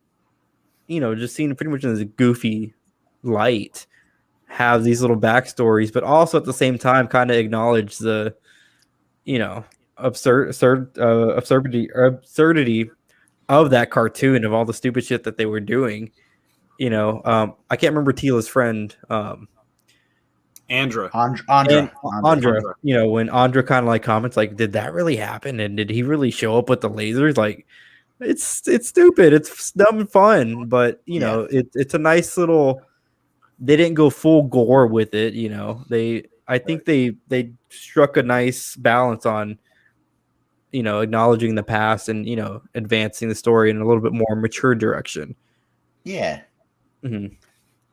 just seen pretty much in this goofy light have these little backstories, but also at the same time kind of acknowledge the, absurdity of that cartoon, of all the stupid shit that they were doing. I can't remember Tila's friend. Andra. Andra. When Andra kind of like comments like, did that really happen? And did he really show up with the lasers? Like, it's stupid. It's dumb and fun, but it's a nice little. They didn't go full gore with it. I think they struck a nice balance on, acknowledging the past and advancing the story in a little bit more mature direction. Yeah, Mm-hmm.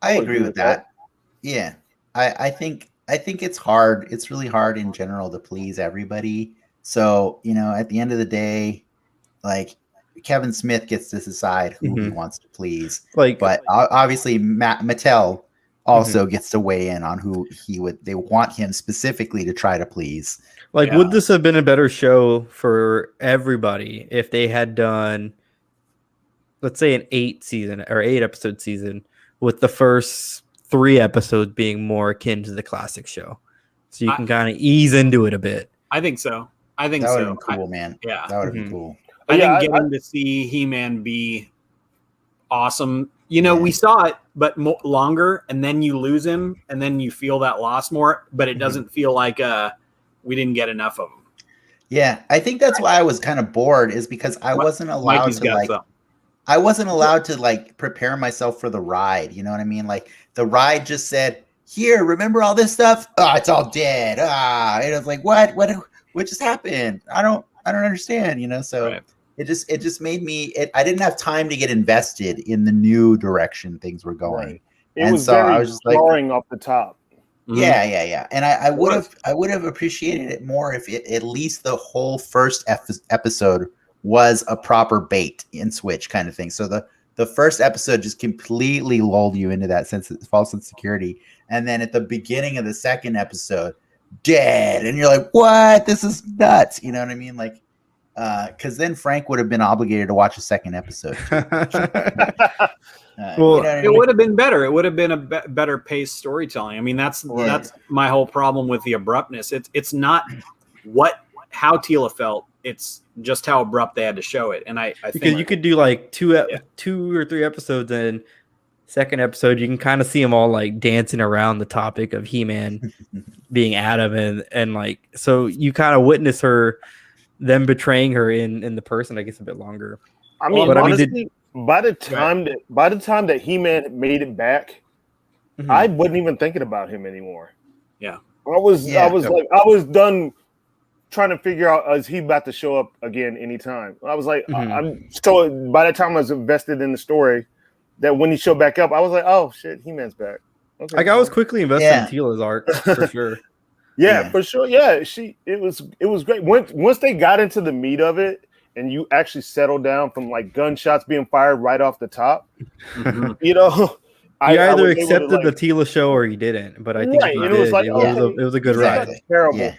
I agree with that. Yeah. I think it's hard. It's really hard in general to please everybody. So, at the end of the day, like Kevin Smith gets to decide who he wants to please. But obviously Mattel also gets to weigh in on who they want him specifically to try to please. Would this have been a better show for everybody if they had done, let's say, an 8 episode season with the first 3 episodes being more akin to the classic show, so you can kind of ease into it a bit? I think so. That would have been cool, man. Yeah, that would have been cool. I think getting to see He-Man be awesome. We saw it, but longer, and then you lose him, and then you feel that loss more. But it doesn't feel like we didn't get enough of him. Yeah, I think that's why I was kind of bored, is because I wasn't allowed to prepare myself for the ride. You know what I mean? Like the ride just said, "Here, remember all this stuff? Oh, it's all dead." And it was like, what just happened? I don't understand. So right. it just made me. I didn't have time to get invested in the new direction things were going. Right. It was very, I was just drawing off the top. Yeah. And I would have appreciated it more if at least the whole first episode was a proper bait and switch kind of thing. So the first episode just completely lulled you into that false insecurity. And then at the beginning of the second episode, dead. And you're like, what? This is nuts. You know what I mean? Like, because then Frank would have been obligated to watch a second episode. It would have been better. It would have been a better paced storytelling. I mean, that's my whole problem with the abruptness. It's not how Tila felt. It's just how abrupt they had to show it. And I think you could do like 2 or 3 episodes, and second episode you can kind of see them all like dancing around the topic of He-Man being Adam, and like, so you kind of witness them betraying her in the person, I guess, a bit longer. I mean, honestly, by the time that He-Man made it back, I wasn't even thinking about him anymore. Yeah. I was done trying to figure out, is he about to show up again anytime? I was like, I'm so by the time I was invested in the story, that when he showed back up, I was like, oh shit, He-Man's back. Okay, like I was quickly invested in Teela's arc for sure. For sure. Yeah, it was great. Once they got into the meat of it, and you actually settled down from like gunshots being fired right off the top, you know. You either accepted the Teela show or you didn't, but I think if you did, it was a good ride. Terrible,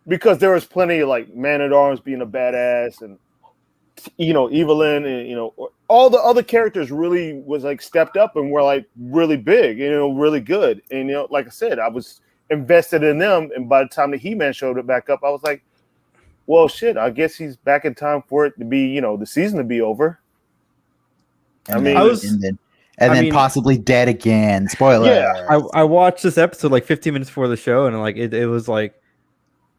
because there was plenty of like Man-at-Arms being a badass, and Evelyn, and all the other characters really was like stepped up and were like really big, really good, and like I said, I was invested in them, and by the time the He-Man showed it back up, I was like, well, shit, I guess he's back in time for it to be, the season to be over. And then possibly dead again. Spoiler. Yeah, I watched this episode like 15 minutes before the show, and like it was like,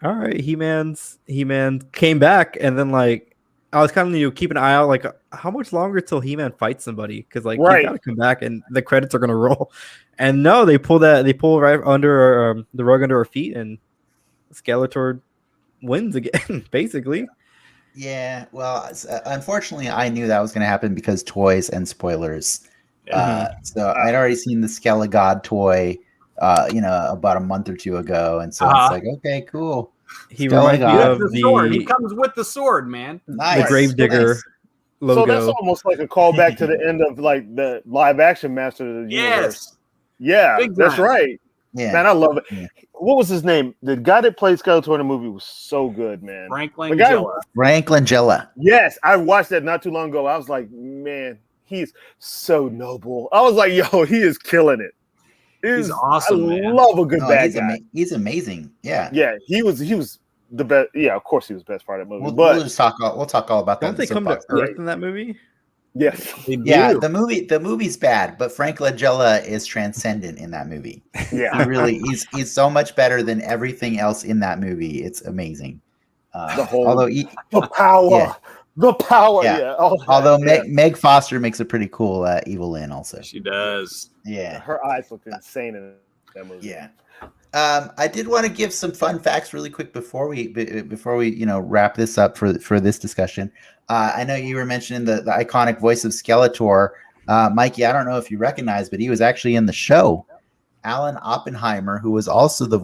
all right, He-Man came back, and then like I was kind of keep an eye out, like how much longer till He-Man fights somebody, because like he's got to come back, and the credits are gonna roll. And no, they pull right under the rug under our feet, and Skeletor wins again, basically. Yeah, well, unfortunately, I knew that was going to happen because toys and spoilers. So I'd already seen the Skelegod toy, about a month or two ago, and so it's like, okay, cool. He reminds me of the sword. He comes with the sword, man. Nice. The Gravedigger logo. So that's almost like a callback to the end of like the live action Master of the Universe. Yeah, that's right. Yeah, man, I love it. Yeah. What was his name? The guy that played Skeletor in the movie was so good, man. Franklin Jella. Yes, I watched that not too long ago. I was like, man, he's so noble. I was like, yo, he is killing it. He's awesome. I love a good bad guy. He's amazing. Yeah. Yeah, he was the best. Yeah, of course he was the best part of that movie. We'll talk all about that. Don't they come to Earth in that movie? Yes. Yeah, the movie's bad, but Frank Langella is transcendent in that movie. Yeah. He's so much better than everything else in that movie. It's amazing. The power. Yeah. Although Meg Foster makes a pretty cool Evelyn also. She does. Yeah. Her eyes look insane in that movie. Yeah. I did want to give some fun facts really quick before we wrap this up for this discussion. I know you were mentioning the iconic voice of Skeletor, Mikey. I don't know if you recognize, but he was actually in the show. Alan Oppenheimer, who was also the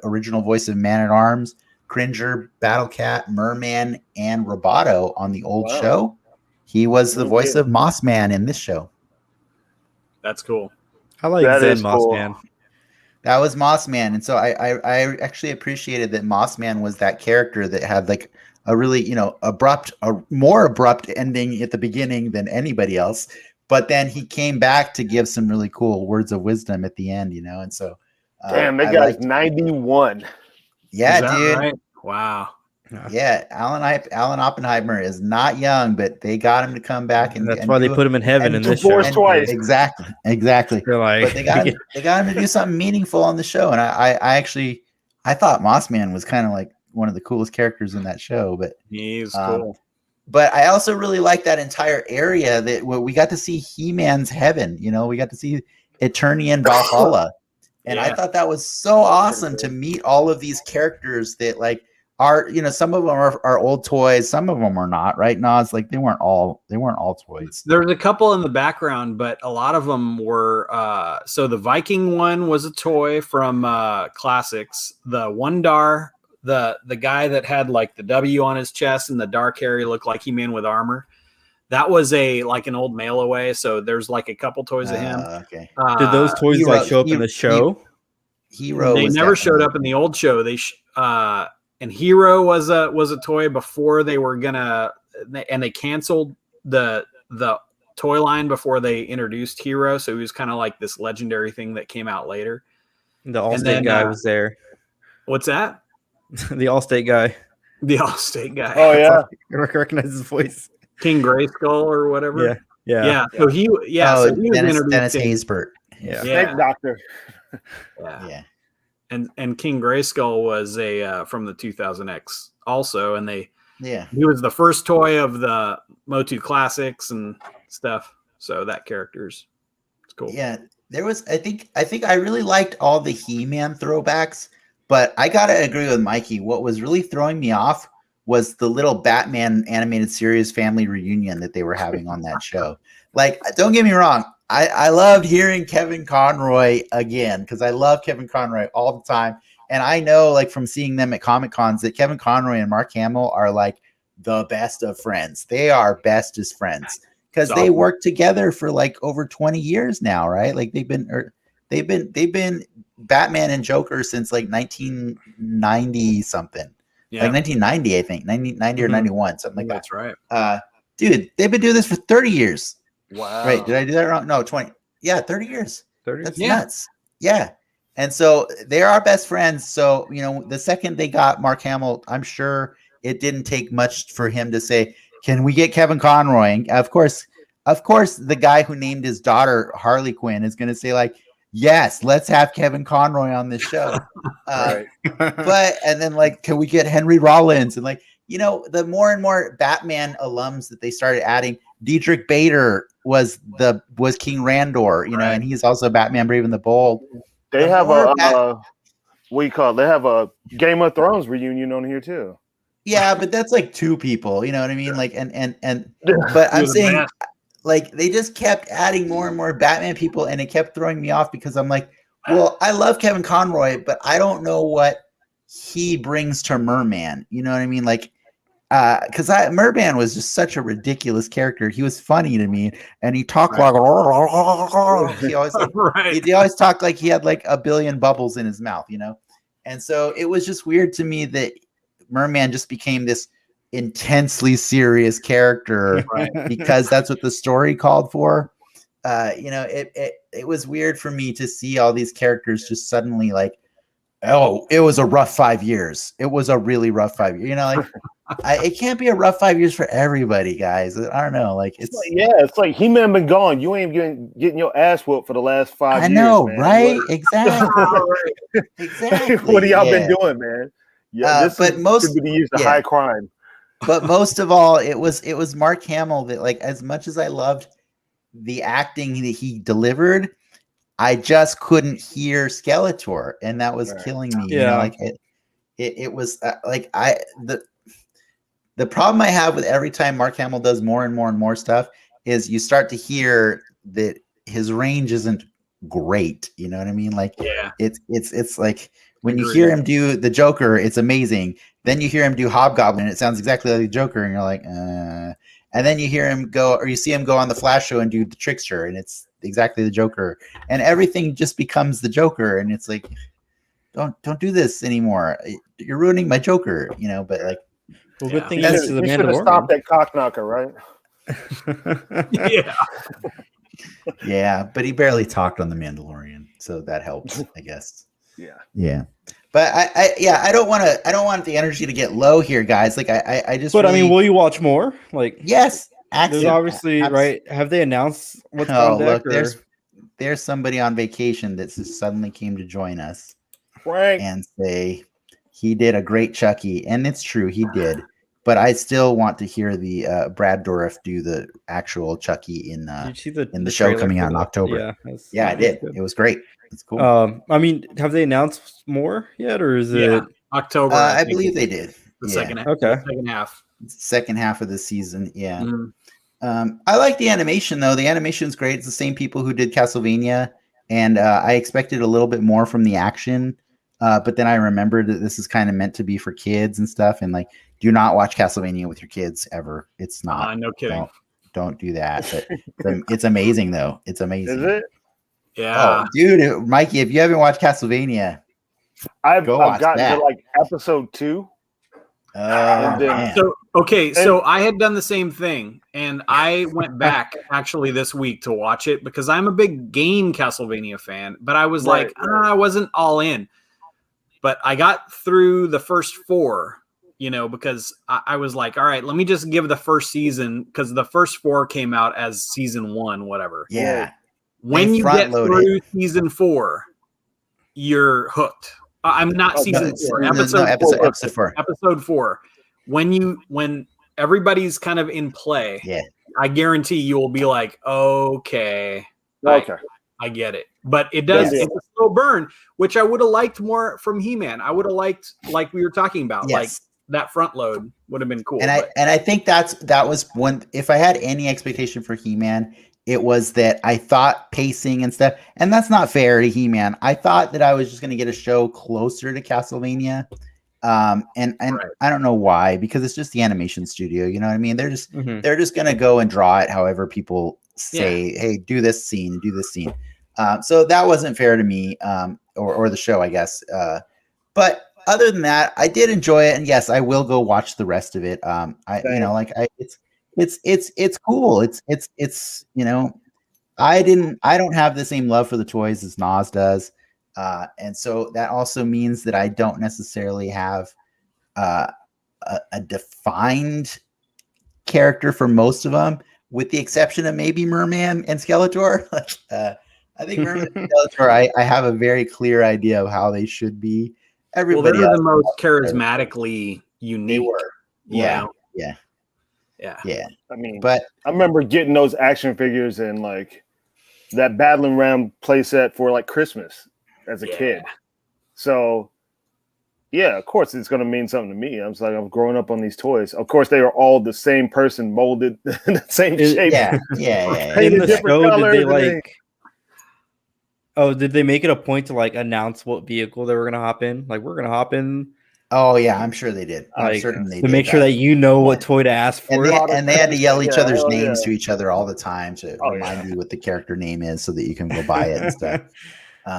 original voice of Man-at-Arms, Cringer, Battle Cat, Merman, and Roboto on the old show. He was the voice of Moss Man in this show. That's cool. I like Zen Moss Man. That was Moss Man, and so I actually appreciated that Moss Man was that character that had like a really more abrupt ending at the beginning than anybody else. But then he came back to give some really cool words of wisdom at the end, and so damn, that guy's 91. Yeah, dude. Right? Wow. Yeah, Alan Oppenheimer is not young, but they got him to come back, and that's why they put him in heaven in this show. Twice. Exactly. But they got him to do something meaningful on the show, and I thought Moss Man was kind of like one of the coolest characters in that show. But he's cool. But I also really like that entire area that we got to see He-Man's heaven. We got to see Eternian Valhalla, and I thought that was so awesome to meet all of these characters that like. Some of them are old toys, some of them are not, right? No, it's like they weren't all toys. There's a couple in the background, but a lot of them were. So the Viking one was a toy from Classics. The Wundar, the guy that had like the W on his chest and the dark hair, he looked like He-Man with armor. That was an old mail away. So there's like a couple toys of him. Okay. Did those toys show up in the show? Hero. They never showed up in the old show. And Hero was a toy before they were and they canceled the toy line before they introduced Hero. So he was kind of like this legendary thing that came out later. The Allstate guy was there. What's that? The Allstate guy. The Allstate guy. Oh yeah, I recognize his voice. King Grayskull or whatever. Yeah. So he was Dennis Haysbert. Yeah. Snake Doctor. Yeah. And King Grayskull was from the 2000X also, and he was the first toy of the MOTU Classics and stuff. So that it's cool. Yeah, there was I think I really liked all the He-Man throwbacks, But I gotta agree with Mikey. What was really throwing me off was the little Batman animated series family reunion that they were having on that show. Like, don't get me wrong, I loved hearing Kevin Conroy again because I love Kevin Conroy all the time. And I know, like, from seeing them at Comic Cons, that Kevin Conroy and Mark Hamill are like the best of friends. They are bestest friends because they worked together for like over 20 years now, right? Like they've been Batman and Joker since like 1990 something, like 1990, I think 90 or 91, something like that. That's right. Dude, they've been doing this for 30 years. Wow. Right? Did I do that wrong? No, 20. Yeah, 30 years. 30. That's nuts. Yeah. And so they're our best friends. So, you know, the second they got Mark Hamill, I'm sure it didn't take much for him to say, "Can we get Kevin Conroy?" And of course, the guy who named his daughter Harley Quinn is going to say, like, "Yes, let's have Kevin Conroy on this show." Right. But and then, like, can we get Henry Rollins? And, like, you know, the more and more Batman alums that they started adding, Diedrich Bader was King Randor, you know, and he's also Batman Brave and the Bold. They have what you call it? They have a Game of Thrones reunion on here too. Yeah, but that's like two people, you know what I mean? Like, and but I'm saying, like, they just kept adding more and more Batman people, and it kept throwing me off because I'm like, well, I love Kevin Conroy, but I don't know what he brings to Merman. You know what I mean? Like, because Merman was just such a ridiculous character. He was funny to me, and he talked like he always he always talked like he had like a billion bubbles in his mouth, you know. And so it was just weird to me that Merman just became this intensely serious character because that's what the story called for. You know, it was weird for me to see all these characters just suddenly like, oh, it was a rough 5 years. It was a really rough 5 years. You know, like it can't be a rough 5 years for everybody, guys. I don't know. Like it's like, it's like he may have been gone. You ain't getting your ass whooped for the last 5 years. I know, man. right? Exactly. Exactly. What have y'all been doing, man? Yeah, this but most could be used to high crime. But most of all, it was Mark Hamill that, like, as much as I loved the acting that he delivered, I just couldn't hear Skeletor, and that was killing me. You know, like it was like the problem I have with every time Mark Hamill does more and more and more stuff is you start to hear that his range isn't great. You know what I mean? Like, it's like when you hear him do the Joker, it's amazing. Then you hear him do Hobgoblin, and it sounds exactly like the Joker, and you're like, and then you hear him go, or you see him go on the Flash show and do the Trickster, and it's exactly the Joker, and everything just becomes the Joker, and it's like, don't do this anymore. You're ruining my Joker, you know. But like, well, good thing is the Mandalorian. You should have stopped that cock knocker, right? Yeah, but he barely talked on the Mandalorian, so that helps, I guess. Yeah. But I don't want the energy to get low here, guys. Like I just. But really, I mean, will you watch more? Like, yes, there's obviously right. Have they announced what's on deck? Look, there's somebody on vacation that just suddenly came to join us, Frank, and say he did a great Chucky, and it's true, he did. But I still want to hear the Brad Dourif do the actual Chucky in the show coming out in October. Yeah, I did. Good. It was great. It's cool. I mean, have they announced more yet, or is it October? I believe they did. The second half. Okay. Second half of the season. Yeah. Mm-hmm. I like the animation though. The animation's great. It's the same people who did Castlevania, and I expected a little bit more from the action. But then I remembered that this is kind of meant to be for kids and stuff, and like, do not watch Castlevania with your kids ever. It's not. No kidding. Don't do that. But it's amazing though. It's amazing. Is it? Oh, Yeah. dude, Mikey, if you haven't watched Castlevania, I've gotten to like episode 2. So I had done the same thing, and I went back actually this week to watch it because I'm a big game Castlevania fan, but I was I wasn't all in. But I got through the first 4, you know, because I was like, all right, let me just give the first season, because the first 4 came out as season 1, whatever. Yeah. When you get through season 4, you're hooked. I'm not season 4. Episode 4. Episode 4. When everybody's kind of in play, I guarantee you will be like, okay. I get it, but it does. Yes. It's a slow burn, which I would have liked more from He-Man. I would have liked, like we were talking about, like that front load would have been cool. And I think that was one. If I had any expectation for He-Man, it was that I thought pacing and stuff, and that's not fair to He-Man. I thought that I was just going to get a show closer to Castlevania. And I don't know why, because it's just the animation studio, you know what I mean? They're just going to go and draw it however people say, hey, do this scene. So that wasn't fair to me, or the show, I guess. But other than that, I did enjoy it, and yes, I will go watch the rest of it. It's cool. It's I don't have the same love for the toys as Nas does. And so that also means that I don't necessarily have a defined character for most of them, with the exception of maybe Merman and Skeletor. I think Merman and Skeletor, I have a very clear idea of how they should be. Everybody they're the most charismatically unique. They were. Yeah. I mean, but I remember getting those action figures and like that Battling Ram playset for like Christmas as a kid. So yeah, of course it's going to mean something to me. I'm just like, I'm growing up on these toys. Of course, they are all the same person molded in the same shape. Yeah. In the show, did they like? Oh, did they make it a point to like announce what vehicle they were going to hop in? Like, we're going to hop in. Oh yeah, I'm sure they did. I'm like, certain they to did make sure that you know what toy to ask for. And they had to yell each other's names to each other all the time to remind you what the character name is, so that you can go buy it and stuff.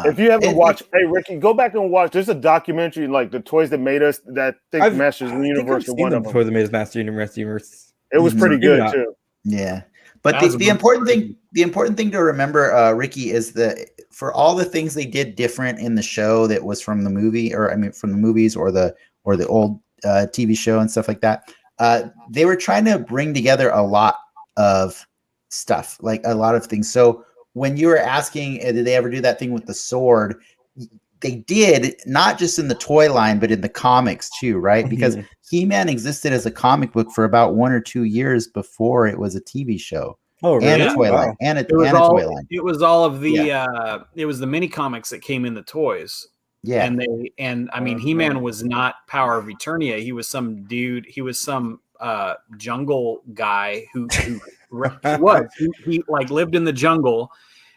If you haven't watched, hey Ricky, go back and watch. There's a documentary like the toys that made us that think Masters of the Universe. One of them. Toys that made us Masters of the Universe. It was pretty good too. Yeah, but the important thing to remember, Ricky, is that for all the things they did different in the show that was from the movie, or I mean from the movies or the old TV show and stuff like that, they were trying to bring together a lot of stuff, like a lot of things. So when you were asking, did they ever do that thing with the sword? They did, not just in the toy line, but in the comics too, right? Because He-Man existed as a comic book for about 1 or 2 years before it was a TV show. Oh, really? And a toy line. And a toy line. It was all of the it was the mini comics that came in the toys. Yeah. And I mean, He-Man was not Power of Eternia. He was some dude. He was some jungle guy who he like lived in the jungle,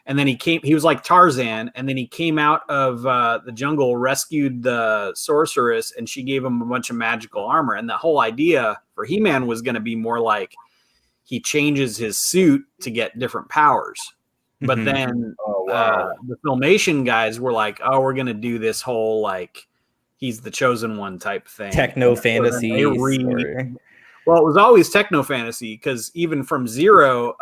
and then he was like Tarzan, and then he came out of the jungle, rescued the sorceress, and she gave him a bunch of magical armor. And the whole idea for He-Man was going to be more like he changes his suit to get different powers. But then the Filmation guys were like, oh, we're going to do this whole like he's the chosen one type thing. Techno fantasy. Well, it was always techno fantasy, because even from Zero,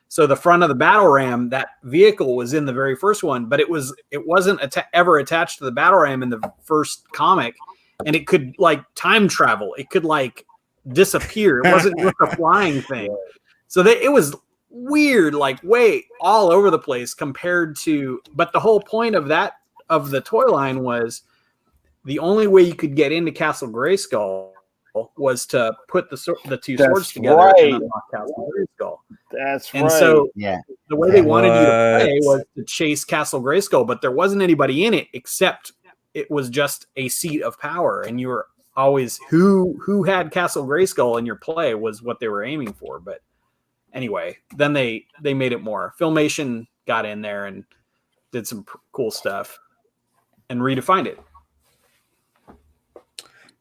so the front of the battle ram, that vehicle was in the very first one, but it wasn't ever attached to the battle ram in the first comic, and it could like time travel. It could like disappear. It wasn't just a flying thing. So it was weird, like way all over the place compared to. But the whole point of the toy line was the only way you could get into Castle Grayskull was to put the two swords together and unlock Castle Grayskull. That's and right. So the way they wanted you to play was to chase Castle Grayskull, but there wasn't anybody in it except it was just a seat of power, and you were always who had Castle Grayskull in your play was what they were aiming for. But anyway, then they made it more. Filmation got in there and did some cool stuff and redefined it.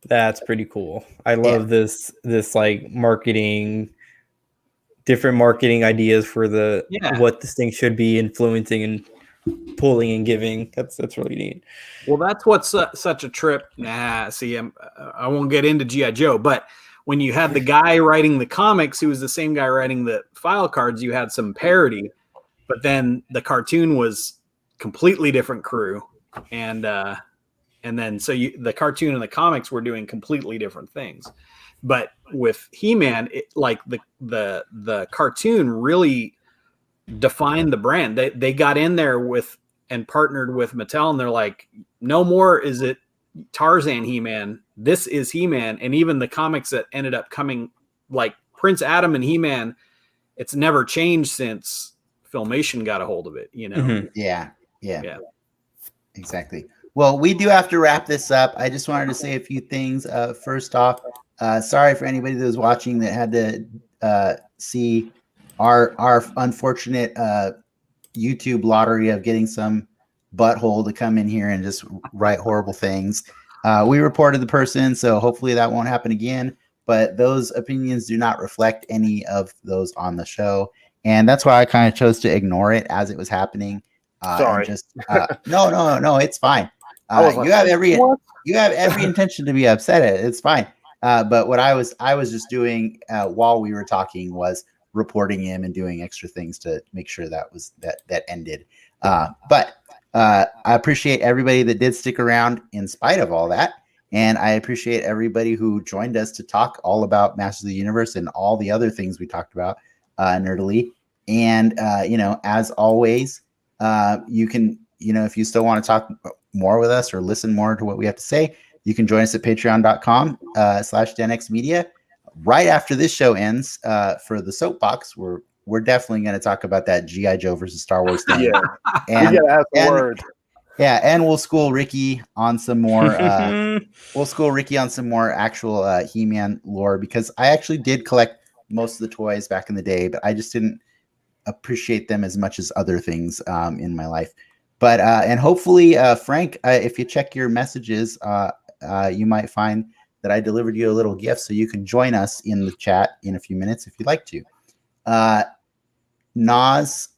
That's pretty cool. I love this like marketing, different marketing ideas for what this thing should be influencing and pulling and giving. That's really neat. Well, that's what's such a trip. See, I won't get into G.I. Joe, but when you had the guy writing the comics who was the same guy writing the file cards, you had some parody, but then the cartoon was completely different crew, and then so the cartoon and the comics were doing completely different things. But with He-Man, like the cartoon really defined the brand. They got in there with and partnered with Mattel, and they're like, no more is it Tarzan He-Man. This is He-Man. And even the comics that ended up coming, like Prince Adam and He-Man, it's never changed since Filmation got a hold of it, you know? Mhm. Yeah. Yeah. Exactly. Well, we do have to wrap this up. I just wanted to say a few things. First off, sorry for anybody that was watching that had to see our unfortunate YouTube lottery of getting some butthole to come in here and just write horrible things. We reported the person, so hopefully that won't happen again. But those opinions do not reflect any of those on the show, and that's why I kind of chose to ignore it as it was happening. Sorry. And just no, it's fine. You have every intention to be upset at it. It's fine. But what I was just doing while we were talking was reporting him and doing extra things to make sure that ended. But I appreciate everybody that did stick around in spite of all that. And I appreciate everybody who joined us to talk all about Masters of the Universe and all the other things we talked about nerdily. And, as always, you can, if you still want to talk more with us or listen more to what we have to say, you can join us at patreon.com/DenXmedia. Right after this show ends, for the soapbox, we're definitely going to talk about that G.I. Joe versus Star Wars thing. Yeah. And, We gotta have the word. Yeah, and we'll school Ricky on some more. Actual He-Man lore, because I actually did collect most of the toys back in the day, but I just didn't appreciate them as much as other things in my life. But and hopefully, Frank, if you check your messages, you might find that I delivered you a little gift, so you can join us in the chat in a few minutes if you'd like to. Nas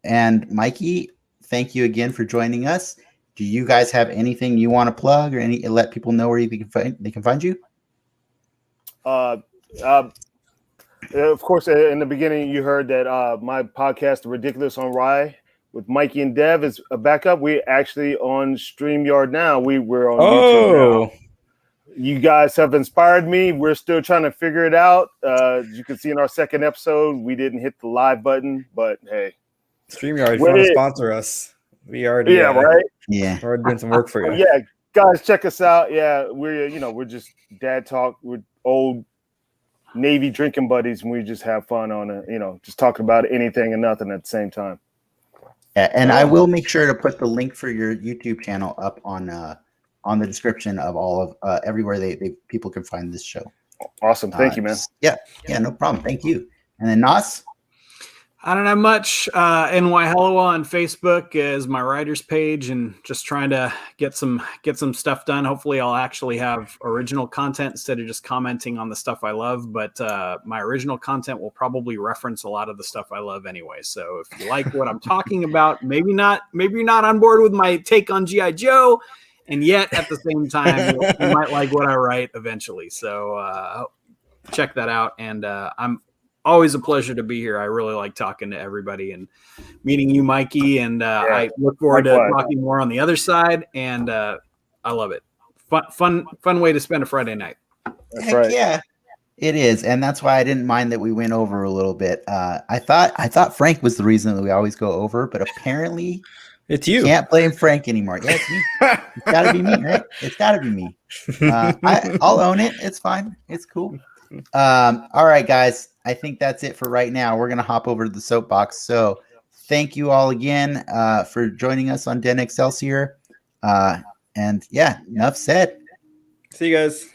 and Mikey, thank you again for joining us. Do you guys have anything you want to plug or let people know where they can find you? Of course, in the beginning, you heard that my podcast, The Ridiculous on Rye, with Mikey and Dev, is a backup. We're actually on StreamYard now. We're on YouTube now. You guys have inspired me. We're still trying to figure it out. As you can see in our second episode, we didn't hit the live button, but hey. StreamYard, if you want to sponsor us, we already right? Yeah. We're doing some work for you. Yeah, guys, check us out. Yeah, we're just dad talk. We're old Navy drinking buddies, and we just have fun on it. Just talking about anything and nothing at the same time. Yeah, and I will make sure to put the link for your YouTube channel up on the description of all of everywhere they people can find this show. Awesome, thank you, man. Yeah, no problem. Thank you. And then Nas. I don't have much. NY Hello on Facebook is my writers page, and just trying to get some stuff done. Hopefully I'll actually have original content instead of just commenting on the stuff I love. But my original content will probably reference a lot of the stuff I love anyway. So if you like what I'm talking about, maybe you're not on board with my take on G.I. Joe, and yet at the same time, you might like what I write eventually. So check that out. And I'm always a pleasure to be here. I really like talking to everybody and meeting you, Mikey. And I look forward to talking more on the other side. And I love it. Fun way to spend a Friday night. That's right. Yeah, it is. And that's why I didn't mind that we went over a little bit. I thought Frank was the reason that we always go over, but apparently it's you. Can't blame Frank anymore. Yeah, it's me. It's got to be me, right? It's got to be me. I'll own it. It's fine. It's cool. All right, guys. I think that's it for right now. We're going to hop over to the soapbox. So thank you all again for joining us on Den Excelsior. And yeah, enough said. See you guys.